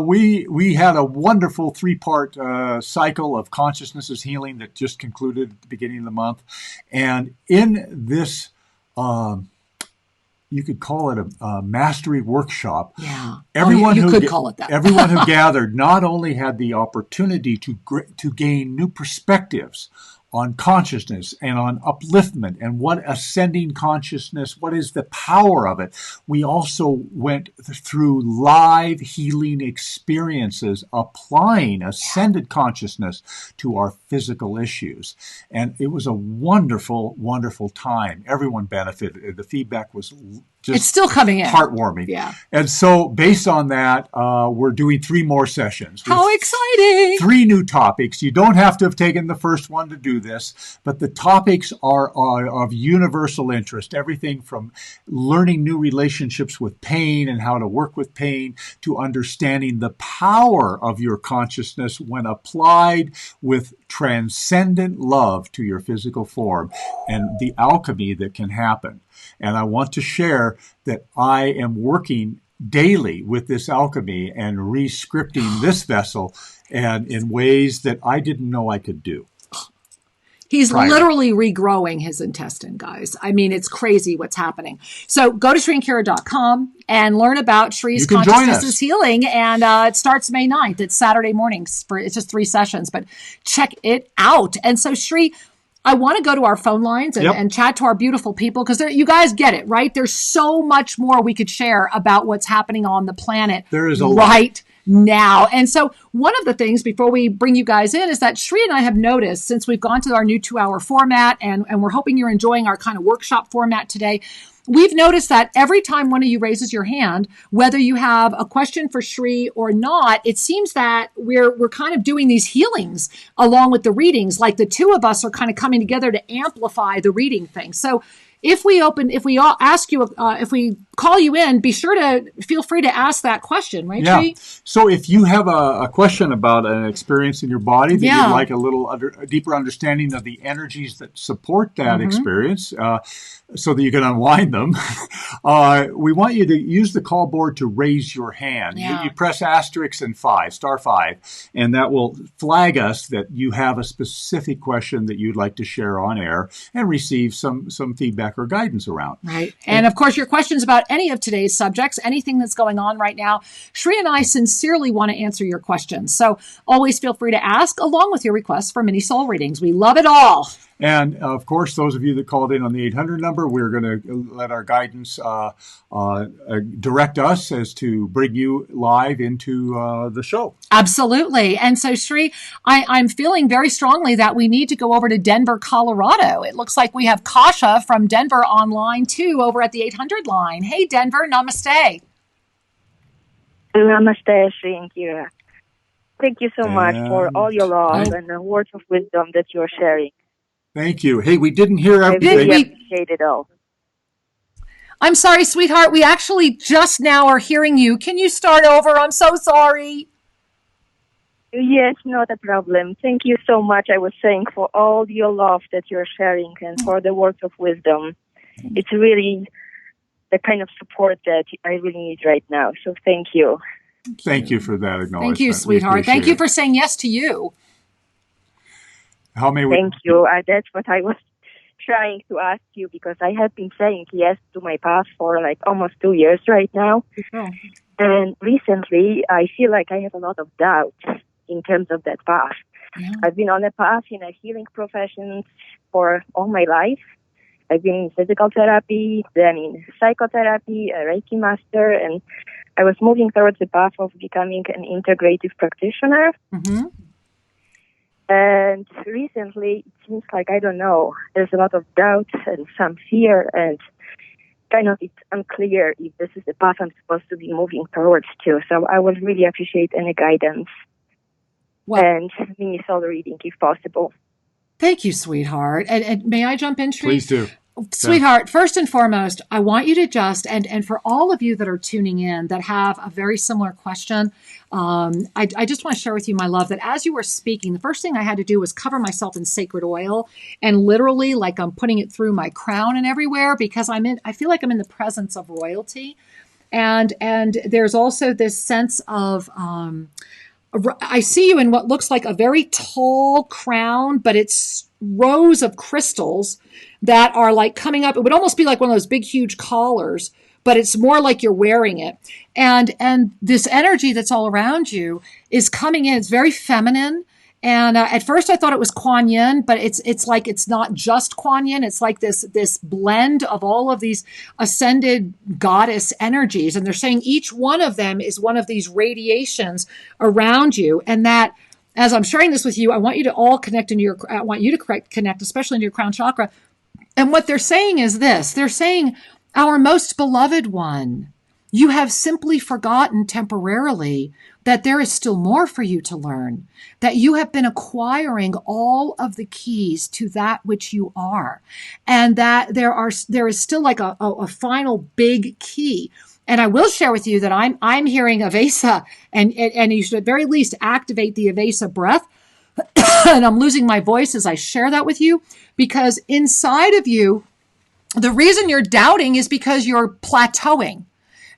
we had a wonderful 3-part cycle of Consciousness is Healing that just concluded at the beginning of the month. And in this, you could call it a mastery workshop. Yeah, everyone you could call it that. Everyone who gathered not only had the opportunity to gain new perspectives on consciousness and on upliftment and what ascending consciousness, what is the power of it. We also went through live healing experiences applying ascended consciousness to our physical issues. And it was a wonderful, wonderful time. Everyone benefited. The feedback was just it's still coming in. Heartwarming. Yeah. And so based on that, we're doing 3 more sessions. How exciting! 3 new topics. You don't have to have taken the first one to do this, but the topics are of universal interest. Everything from learning new relationships with pain and how to work with pain to understanding the power of your consciousness when applied with transcendent love to your physical form and the alchemy that can happen. And I want to share that I am working daily with this alchemy and re-scripting this vessel and in ways that I didn't know I could do. He's prior. literally regrowing his intestine, guys. I mean, it's crazy what's happening. So go to ShriandKira.com and learn about Shri's Consciousness is Healing. And it starts May 9th. It's Saturday mornings. It's just 3 sessions, but check it out. And so, Shri, I want to go to our phone lines and chat to our beautiful people because you guys get it, right? There's so much more we could share about what's happening on the planet. There is a lot now. And so one of the things before we bring you guys in is that Shri and I have noticed since we've gone to our new 2-hour format and we're hoping you're enjoying our kind of workshop format today. We've noticed that every time one of you raises your hand, whether you have a question for Shri or not, it seems that we're kind of doing these healings along with the readings. Like the two of us are kind of coming together to amplify the reading thing. So if we ask you, if we call you in, be sure to feel free to ask that question, right, Shri? So if you have a question about an experience in your body that you'd like a deeper understanding of the energies that support that experience, so that you can unwind them, we want you to use the call board to raise your hand. You press asterisk and star 5, and that will flag us that you have a specific question that you'd like to share on air and receive some feedback or guidance around. Right. And of course, your questions about any of today's subjects, anything that's going on right now, Shri and I sincerely want to answer your questions. So always feel free to ask along with your requests for mini soul readings. We love it all. And of course, those of you that called in on the 800 number, we're going to let our guidance direct us as to bring you live into the show. Absolutely. And so, Shri, I'm feeling very strongly that we need to go over to Denver, Colorado. It looks like we have Kasha from Denver online too, over at the 800 line. Hey, Denver, namaste. Namaste, Shri and Kira. Thank you so much for all your love and the words of wisdom that you're sharing. Thank you. Hey, we didn't hear everything. I really appreciate it all. I'm sorry, sweetheart. We actually just now are hearing you. Can you start over? I'm so sorry. Yes, not a problem. Thank you so much. I was saying for all your love that you're sharing and for the words of wisdom. It's really the kind of support that I really need right now. So thank you. Thank you for that acknowledgement. Thank you, sweetheart. Thank you for saying yes to you. Thank you. That's what I was trying to ask you because I have been saying yes to my path for like almost 2 years right now. Oh. And recently, I feel like I have a lot of doubt in terms of that path. Yeah. I've been on a path in a healing profession for all my life. I've been in physical therapy, then in psychotherapy, a Reiki master, and I was moving towards the path of becoming an integrative practitioner. Mm-hmm. And recently, it seems like, I don't know, there's a lot of doubt and some fear, and kind of it's unclear if this is the path I'm supposed to be moving towards too. So I would really appreciate any guidance and mini soul reading if possible. Thank you, sweetheart. And may I jump in, Shri? Please do. Sweetheart, first and foremost, I want you to just, and for all of you that are tuning in that have a very similar question, I just want to share with you, my love, that as you were speaking, the first thing I had to do was cover myself in sacred oil and literally like I'm putting it through my crown and everywhere because I feel like I'm in the presence of royalty. And there's also this sense of, I see you in what looks like a very tall crown, but it's rows of crystals that are like coming up. It would almost be like one of those big, huge collars, but it's more like you're wearing it. And this energy that's all around you is coming in. It's very feminine. And at first I thought it was Kuan Yin, but it's like it's not just Kuan Yin. It's like this blend of all of these ascended goddess energies. And they're saying each one of them is one of these radiations around you. And that as I'm sharing this with you, I want you to all connect I want you to connect, especially into your crown chakra. And what they're saying is this. They're saying, our most beloved one, you have simply forgotten temporarily that there is still more for you to learn, that you have been acquiring all of the keys to that which you are, and that there is still like a final big key. And I will share with you that I'm hearing Avesa, and you should at very least activate the Avesa breath. And I'm losing my voice as I share that with you, because inside of you, the reason you're doubting is because you're plateauing.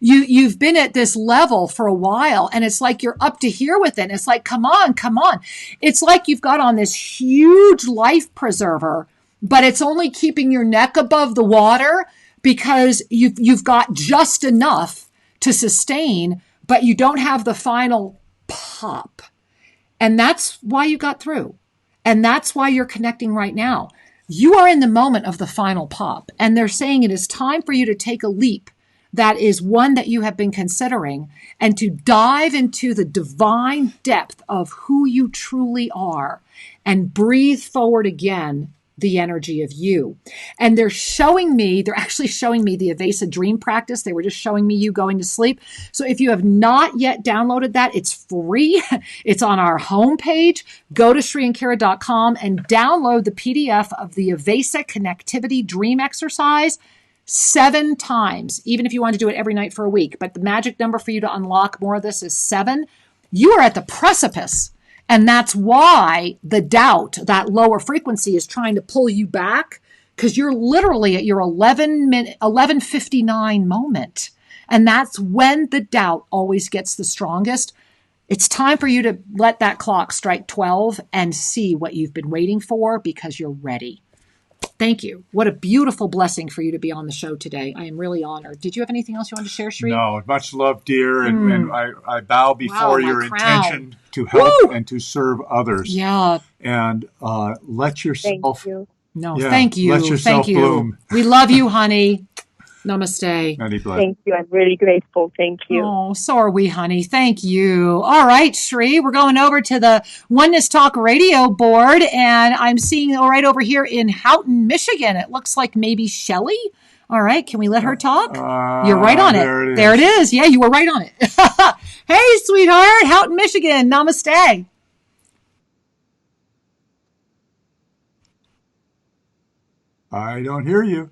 You've been at this level for a while, and it's like you're up to here with it. And it's like, come on, come on. It's like you've got on this huge life preserver, but it's only keeping your neck above the water because you've got just enough to sustain, but you don't have the final pop. And that's why you got through. And that's why you're connecting right now. You are in the moment of the final pop. And they're saying it is time for you to take a leap that is one that you have been considering, and to dive into the divine depth of who you truly are and breathe forward again the energy of you. And they're actually showing me the Avesa dream practice. They were just showing me you going to sleep. So if you have not yet downloaded that, it's free. It's on our homepage. Go to ShriandKira.com and download the PDF of the Avesa connectivity dream exercise 7 times, even if you want to do it every night for a week. But the magic number for you to unlock more of this is 7. You are at the precipice. And that's why the doubt, that lower frequency, is trying to pull you back, because you're literally at your 11:59 moment. And that's when the doubt always gets the strongest. It's time for you to let that clock strike 12 and see what you've been waiting for, because you're ready. Thank you. What a beautiful blessing for you to be on the show today. I am really honored. Did you have anything else you wanted to share, Shri? No, much love, dear. And I bow before your intention to help and to serve others. Yeah. And let yourself. Thank you. No, thank you. Let yourself bloom. We love you, honey. Namaste. Thank you. I'm really grateful. Thank you. Oh, so are we, honey. Thank you. All right, Shri, we're going over to the Oneness Talk radio board, and I'm seeing right over here in Houghton, Michigan. It looks like maybe Shelley. All right, can we let her talk? You're right on it. There it is. Yeah, you were right on it. Hey, sweetheart, Houghton, Michigan. Namaste. I don't hear you.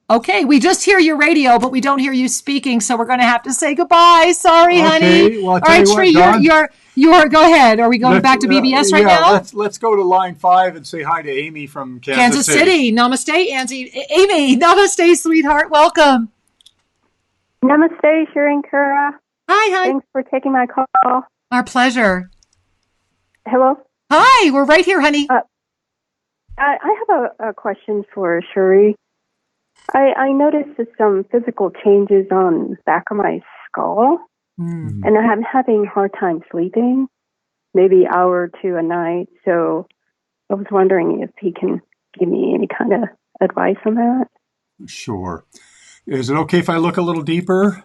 Okay, we just hear your radio, but we don't hear you speaking, so we're going to have to say goodbye. Sorry, honey. Well, all right, Shri, you're go ahead. Are we going back to BBS right now? Let's go to line 5 and say hi to Amy from Kansas City. Namaste, Amy, namaste, sweetheart. Welcome. Namaste, Shri and Kira. Hi, honey. Thanks for taking my call. Our pleasure. Hello? Hi, we're right here, honey. I have a question for Shri. I noticed some physical changes on the back of my skull, and I'm having a hard time sleeping, maybe an hour or 2 a night. So I was wondering if he can give me any kind of advice on that. Sure. Is it okay if I look a little deeper?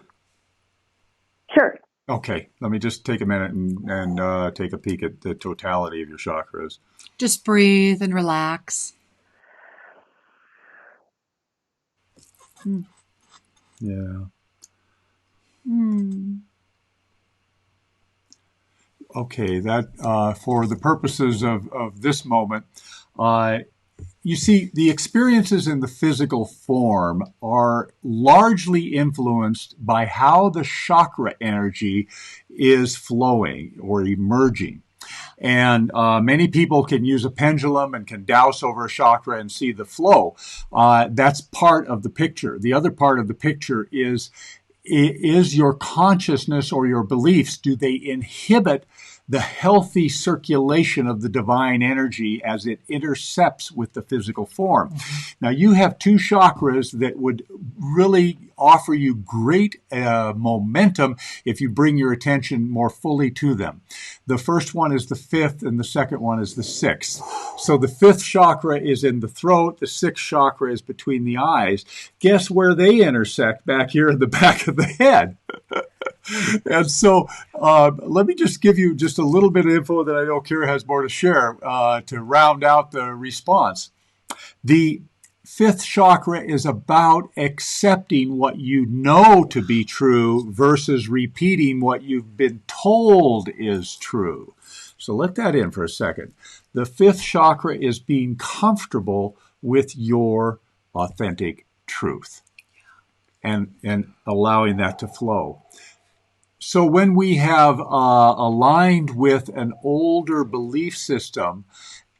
Sure. Okay. Let me just take a minute and take a peek at the totality of your chakras. Just breathe and relax. Yeah. Okay, that for the purposes of this moment, you see, the experiences in the physical form are largely influenced by how the chakra energy is flowing or emerging. And many people can use a pendulum and can douse over a chakra and see the flow. That's part of the picture. The other part of the picture is your consciousness or your beliefs, do they inhibit the healthy circulation of the divine energy as it intercepts with the physical form? Now, you have 2 chakras that would really offer you great momentum if you bring your attention more fully to them. The first one is the 5th and the second one is the 6th. So the 5th chakra is in the throat, the 6th chakra is between the eyes. Guess where they intersect? Back here in the back of the head. And so let me just give you just a little bit of info that I know Kira has more to share to round out the response. The 5th chakra is about accepting what you know to be true versus repeating what you've been told is true. So let that in for a second. The 5th chakra is being comfortable with your authentic truth and allowing that to flow. So when we have aligned with an older belief system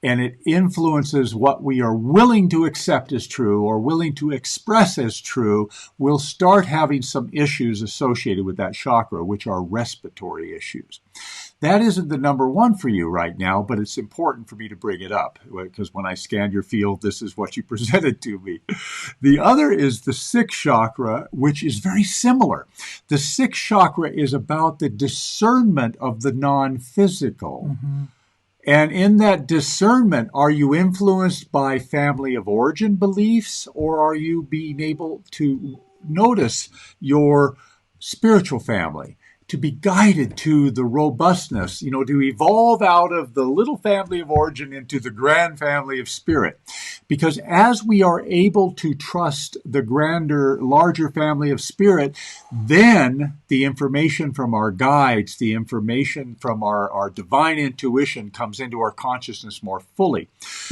and it influences what we are willing to accept as true or willing to express as true, we'll start having some issues associated with that chakra, which are respiratory issues. That isn't the number one for you right now, but it's important for me to bring it up because when I scanned your field, this is what you presented to me. The other is the sixth chakra, which is very similar. The sixth chakra is about the discernment of the non-physical. Mm-hmm. And in that discernment, are you influenced by family of origin beliefs, or are you being able to notice your spiritual family, to be guided to the robustness, to evolve out of the little family of origin into the grand family of spirit? Because as we are able to trust the grander, larger family of spirit, then the information from our guides, the information from our divine intuition comes into our consciousness more fully.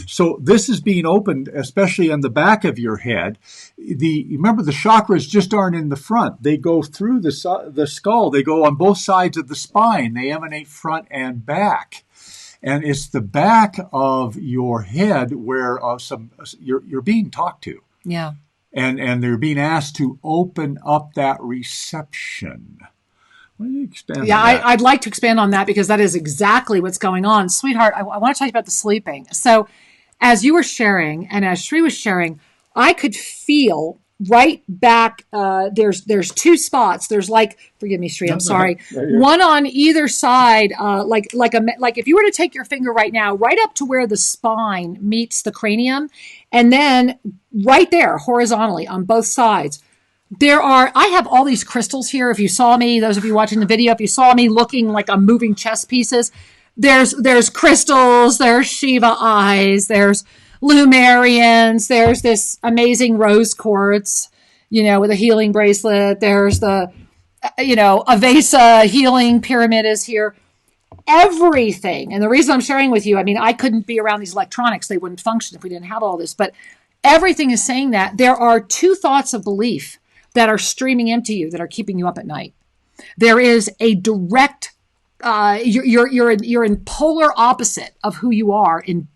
So this is being opened, especially on the back of your head. Remember, the chakras just aren't in the front. They go through the skull. They go on both sides of the spine. They emanate front and back. And it's the back of your head where you're being talked to. Yeah. And they're being asked to open up that reception. Why don't you expand on that? I'd like to expand on that because that is exactly what's going on. Sweetheart, I want to talk about the sleeping. So as you were sharing and as Shri was sharing, I could feel right back, there's two spots. There's forgive me, Shri, I'm sorry. One on either side, like if you were to take your finger right now, right up to where the spine meets the cranium, and then right there, horizontally on both sides, I have all these crystals here. If you saw me, those of you watching the video, if you saw me looking like I'm moving chess pieces, there's crystals, there's Shiva eyes, there's Lumerians, there's this amazing rose quartz, with a healing bracelet. There's the, Avesa healing pyramid is here. Everything. And the reason I'm sharing with you, I couldn't be around these electronics. They wouldn't function if we didn't have all this. But everything is saying that there are two thoughts of belief that are streaming into you that are keeping you up at night. There is a direct you're in polar opposite of who you are and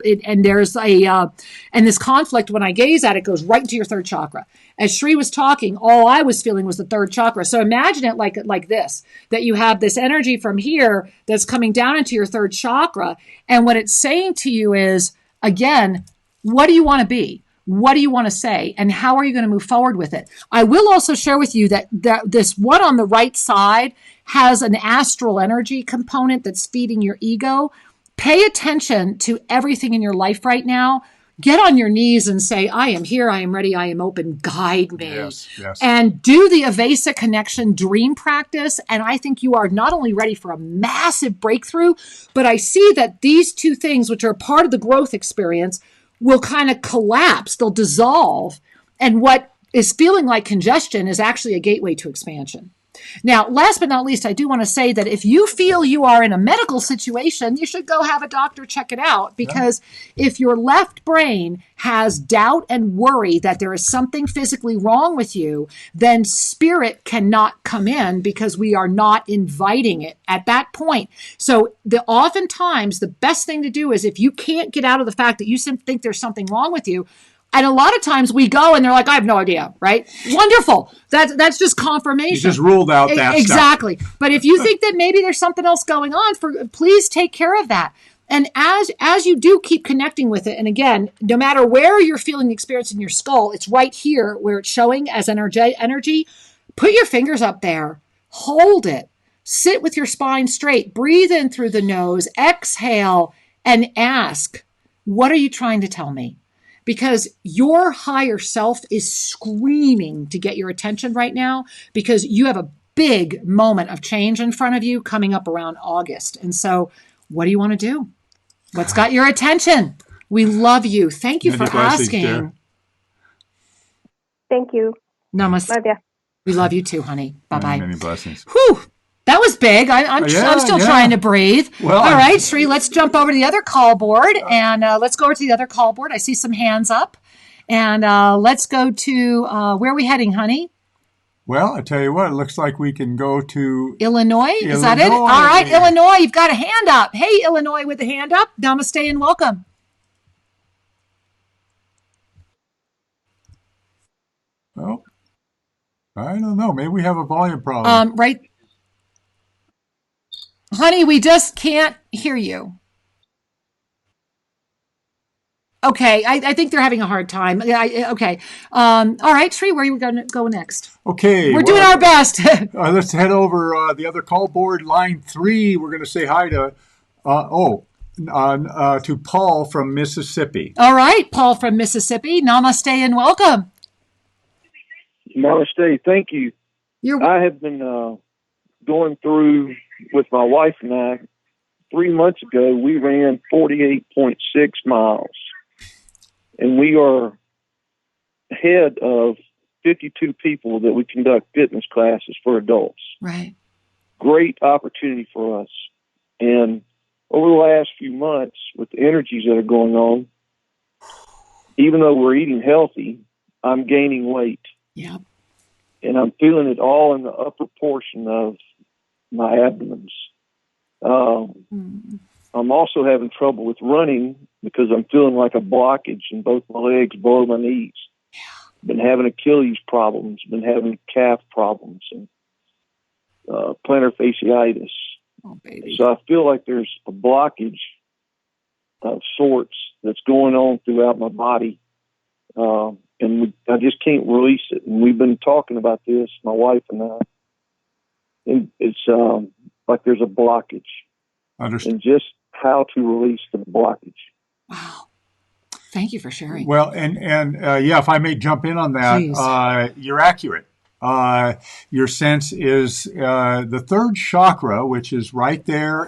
there's and this conflict, when I gaze at it, goes right into your third chakra. As Shri was talking, all I was feeling was the third chakra. So imagine it like this, that you have this energy from here that's coming down into your third chakra. And what it's saying to you is, again, what do you want to be? What do you want to say? And how are you going to move forward with it? I will also share with you that this one on the right side has an astral energy component that's feeding your ego. Pay attention to everything in your life right now. Get on your knees and say, I am here, I am ready, I am open, guide me. Yes. And do the Avesa connection dream practice. And I think you are not only ready for a massive breakthrough, but I see that these two things, which are part of the growth experience, will kind of collapse, they'll dissolve. And what is feeling like congestion is actually a gateway to expansion. Now, last but not least, I do want to say that if you feel you are in a medical situation, you should go have a doctor check it out, because if your left brain has doubt and worry that there is something physically wrong with you, then spirit cannot come in because we are not inviting it at that point. So oftentimes the best thing to do is, if you can't get out of the fact that you think there's something wrong with you, and a lot of times we go and they're like, I have no idea, right? Wonderful. That's just confirmation. You just ruled out that exactly. Stuff. But if you think that maybe there's something else going on, please take care of that. And as you do keep connecting with it, and again, no matter where you're feeling the experience in your skull, it's right here where it's showing as energy. Put your fingers up there. Hold it. Sit with your spine straight. Breathe in through the nose. Exhale and ask, what are you trying to tell me? Because your higher self is screaming to get your attention right now, because you have a big moment of change in front of you coming up around August. And so what do you want to do? What's got your attention? We love you. Thank you for asking. Dear. Thank you. Namaste. Love you. We love you too, honey. Bye-bye. Many blessings. Whew. That was big. I'm still trying to breathe. Well, all right, Sri, let's jump over to the other call board, and let's go over to the other call board. I see some hands up. And let's go to, where are we heading, honey? Well, I tell you what, it looks like we can go to Illinois. Is that it? All right, Illinois, you've got a hand up. Hey, Illinois with a hand up. Namaste and welcome. Well, I don't know. Maybe we have a volume problem. Right. Honey, we just can't hear you. Okay, I think they're having a hard time. Okay. All right, Sri, where are you going to go next? Okay. We're doing our best. Let's head over the other call board, line 3. We're going to say hi to, to Paul from Mississippi. All right, Paul from Mississippi. Namaste and welcome. Namaste. Thank you. I have been going through with my wife and I. 3 months ago, we ran 48.6 miles. And we are ahead of 52 people that we conduct fitness classes for adults. Right. Great opportunity for us. And over the last few months, with the energies that are going on, even though we're eating healthy, I'm gaining weight. Yep. And I'm feeling it all in the upper portion of my abdomens. I'm also having trouble with running because I'm feeling like a blockage in both my legs below my knees. Yeah. Been having Achilles problems, been having calf problems, and plantar fasciitis. Oh, baby. So I feel like there's a blockage of sorts that's going on throughout my body, and I just can't release it. And we've been talking about this, my wife and I, and it's like there's a blockage. Understood. And just how to release the blockage. Wow. Thank you for sharing. Well, and yeah, if I may jump in on that, you're accurate. Your sense is the third chakra, which is right there,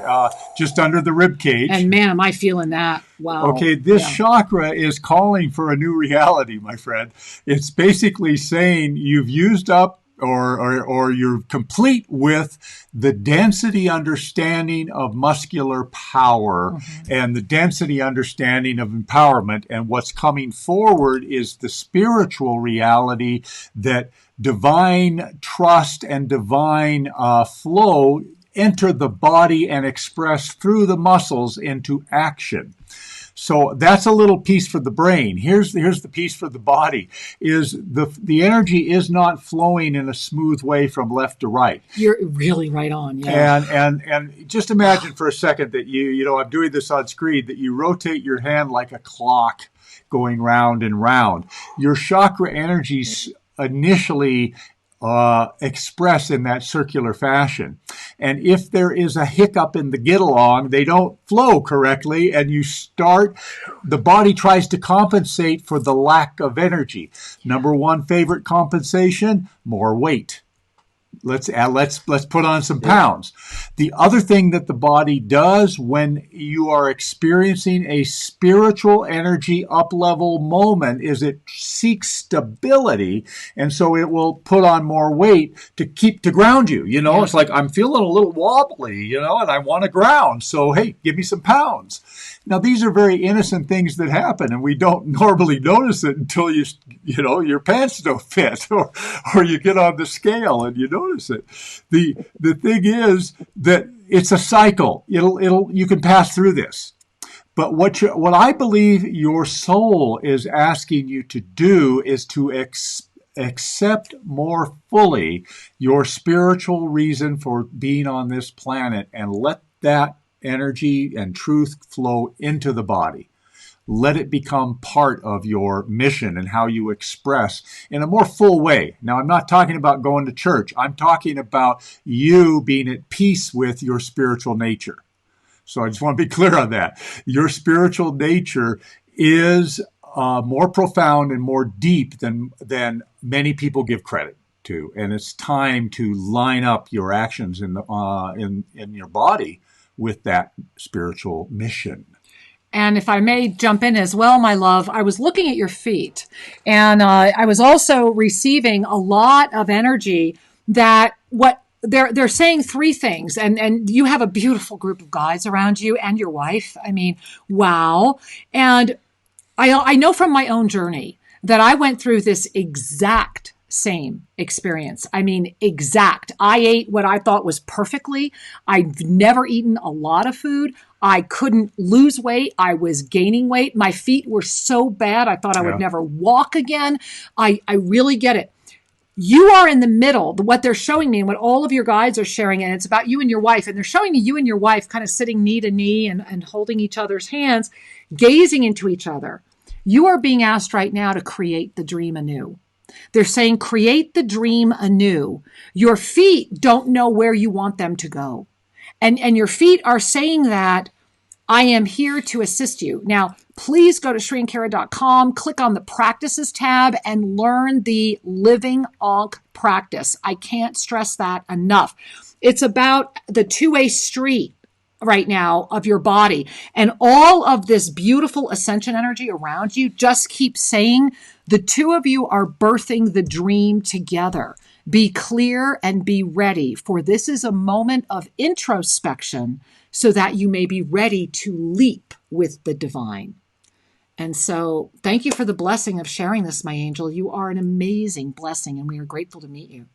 just under the rib cage. And man, am I feeling that. Wow. Okay, this chakra is calling for a new reality, my friend. It's basically saying you've used up or you're complete with the density understanding of muscular power and the density understanding of empowerment. And what's coming forward is the spiritual reality that divine trust and divine flow enter the body and express through the muscles into action. So that's a little piece for the brain. Here's the piece for the body. Is the energy is not flowing in a smooth way from left to right. You're really right on. Yeah. And just imagine for a second that I'm doing this on screen, that you rotate your hand like a clock going round and round. Your chakra energies initially express in that circular fashion. And if there is a hiccup in the get along, they don't flow correctly, and the body tries to compensate for the lack of energy. Number one favorite compensation, more weight. Let's put on some pounds. The other thing that the body does when you are experiencing a spiritual energy up-level moment is it seeks stability, and so it will put on more weight to ground you. It's like, I'm feeling a little wobbly, and I want to ground. So, hey, give me some pounds. Now, these are very innocent things that happen, and we don't normally notice it until your pants don't fit, or you get on the scale and you notice it. The thing is that it's a cycle. You can pass through this. But what I believe your soul is asking you to do is to accept more fully your spiritual reason for being on this planet, and let that energy and truth flow into the body. Let it become part of your mission and how you express in a more full way. Now, I'm not talking about going to church. I'm talking about you being at peace with your spiritual nature. So I just want to be clear on that. Your spiritual nature is more profound and more deep than many people give credit to. And it's time to line up your actions in your body with that spiritual mission. And if I may jump in as well, my love, I was looking at your feet, and I was also receiving a lot of energy that they're saying three things, and you have a beautiful group of guys around you and your wife. I mean, wow. And I know from my own journey that I went through this exact same experience. I mean, exact. I ate what I thought was perfectly. I've never eaten a lot of food. I couldn't lose weight. I was gaining weight. My feet were so bad, I thought I would never walk again. I really get it. You are in the middle. What they're showing me and what all of your guides are sharing, and it's about you and your wife, and they're showing me you and your wife kind of sitting knee to knee and holding each other's hands, gazing into each other. You are being asked right now to create the dream anew. They're saying, create the dream anew. Your feet don't know where you want them to go. And your feet are saying that I am here to assist you. Now, please go to ShriandKara.com, click on the practices tab and learn the living Ankh practice. I can't stress that enough. It's about the two-way street right now of your body, and all of this beautiful ascension energy around you just keeps saying the two of you are birthing the dream together. Be clear and be ready, for this is a moment of introspection so that you may be ready to leap with the divine. And so thank you for the blessing of sharing this, my angel. You are an amazing blessing, and we are grateful to meet you.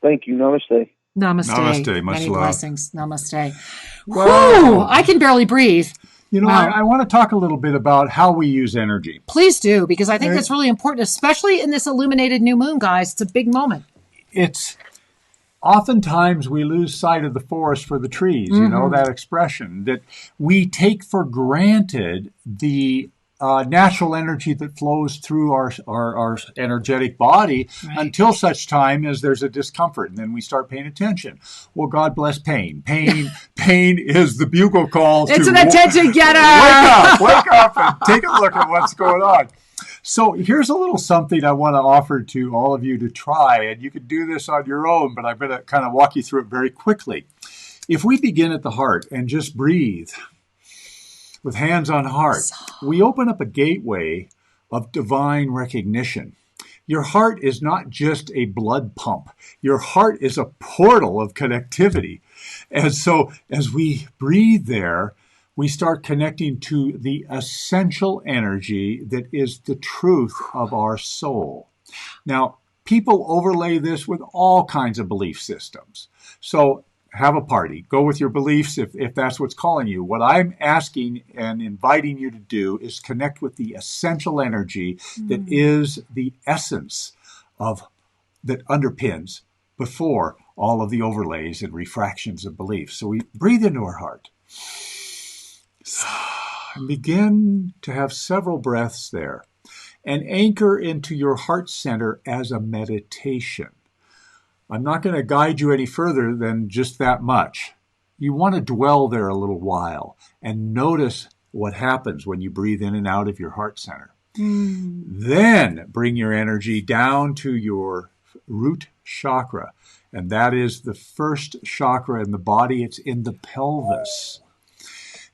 Thank you. Namaste. Namaste. Namaste. Much Many love. blessings. Namaste. Wow. Whew, I can barely breathe. You know, Wow. I want to talk a little bit about how we use energy. Please do, because I think that's really important, especially in this illuminated new moon, guys. It's a big moment. It's oftentimes we lose sight of the forest for the trees, you know, that expression, that we take for granted the natural energy that flows through our energetic body until such time as there's a discomfort, and then we start paying attention. Well, God bless pain. Pain is the bugle call. It's to an attention getter. Wake up and take a look at what's going on. So here's a little something I want to offer to all of you to try, and you can do this on your own, but I'm going to kind of walk you through it very quickly. If we begin at the heart and just breathe with hands on heart, we open up a gateway of divine recognition. Your heart is not just a blood pump. Your heart is a portal of connectivity. And so as we breathe there, we start connecting to the essential energy that is the truth of our soul. Now, people overlay this with all kinds of belief systems. So have a party. Go with your beliefs if that's what's calling you. What I'm asking and inviting you to do is connect with the essential energy that is the essence of that underpins before all of the overlays and refractions of beliefs. So we breathe into our heart. And begin to have several breaths there and anchor into your heart center as a meditation. I'm not going to guide you any further than just that much. You want to dwell there a little while and notice what happens when you breathe in and out of your heart center. Then bring your energy down to your root chakra, and that is the first chakra in the body. It's in the pelvis.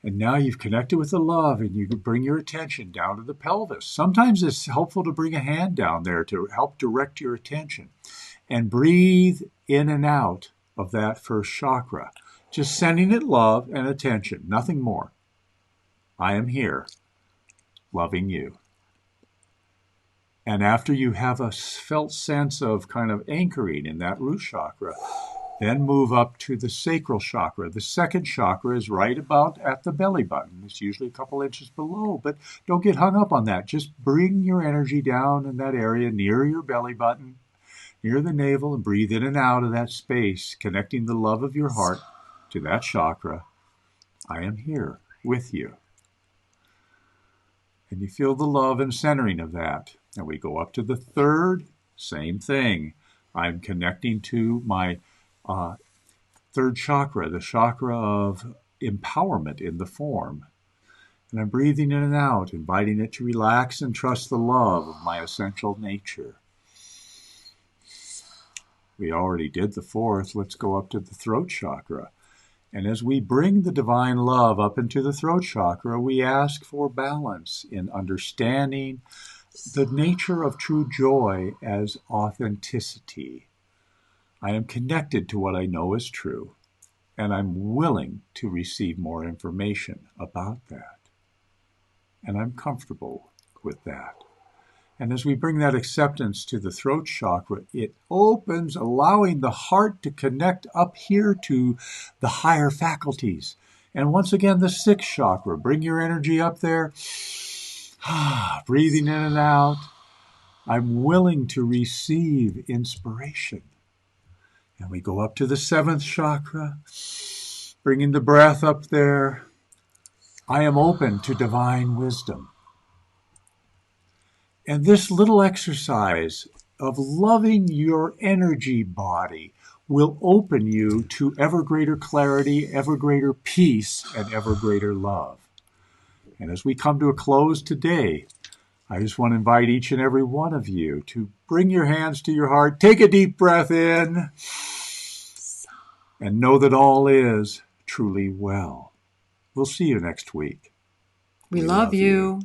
And now you've connected with the love, and you can bring your attention down to the pelvis. Sometimes it's helpful to bring a hand down there to help direct your attention. And breathe in and out of that first chakra, just sending it love and attention, nothing more. I am here, loving you. And after you have a felt sense of kind of anchoring in that root chakra, then move up to the sacral chakra. The second chakra is right about at the belly button. It's usually a couple inches below, but don't get hung up on that. Just bring your energy down in that area near your belly button, near the navel, and breathe in and out of that space, connecting the love of your heart to that chakra. I am here with you. And you feel the love and centering of that. And we go up to the third, same thing. I'm connecting to my third chakra, the chakra of empowerment in the form. And I'm breathing in and out, inviting it to relax and trust the love of my essential nature. We already did the fourth. Let's go up to the throat chakra. And as we bring the divine love up into the throat chakra, we ask for balance in understanding the nature of true joy as authenticity. I am connected to what I know is true, and I'm willing to receive more information about that. And I'm comfortable with that. And as we bring that acceptance to the throat chakra, it opens, allowing the heart to connect up here to the higher faculties. And once again, the sixth chakra. Bring your energy up there, breathing in and out. I'm willing to receive inspiration. And we go up to the 7th chakra, bringing the breath up there. I am open to divine wisdom. And this little exercise of loving your energy body will open you to ever greater clarity, ever greater peace, and ever greater love. And as we come to a close today, I just want to invite each and every one of you to bring your hands to your heart, take a deep breath in, and know that all is truly well. We'll see you next week. We love you.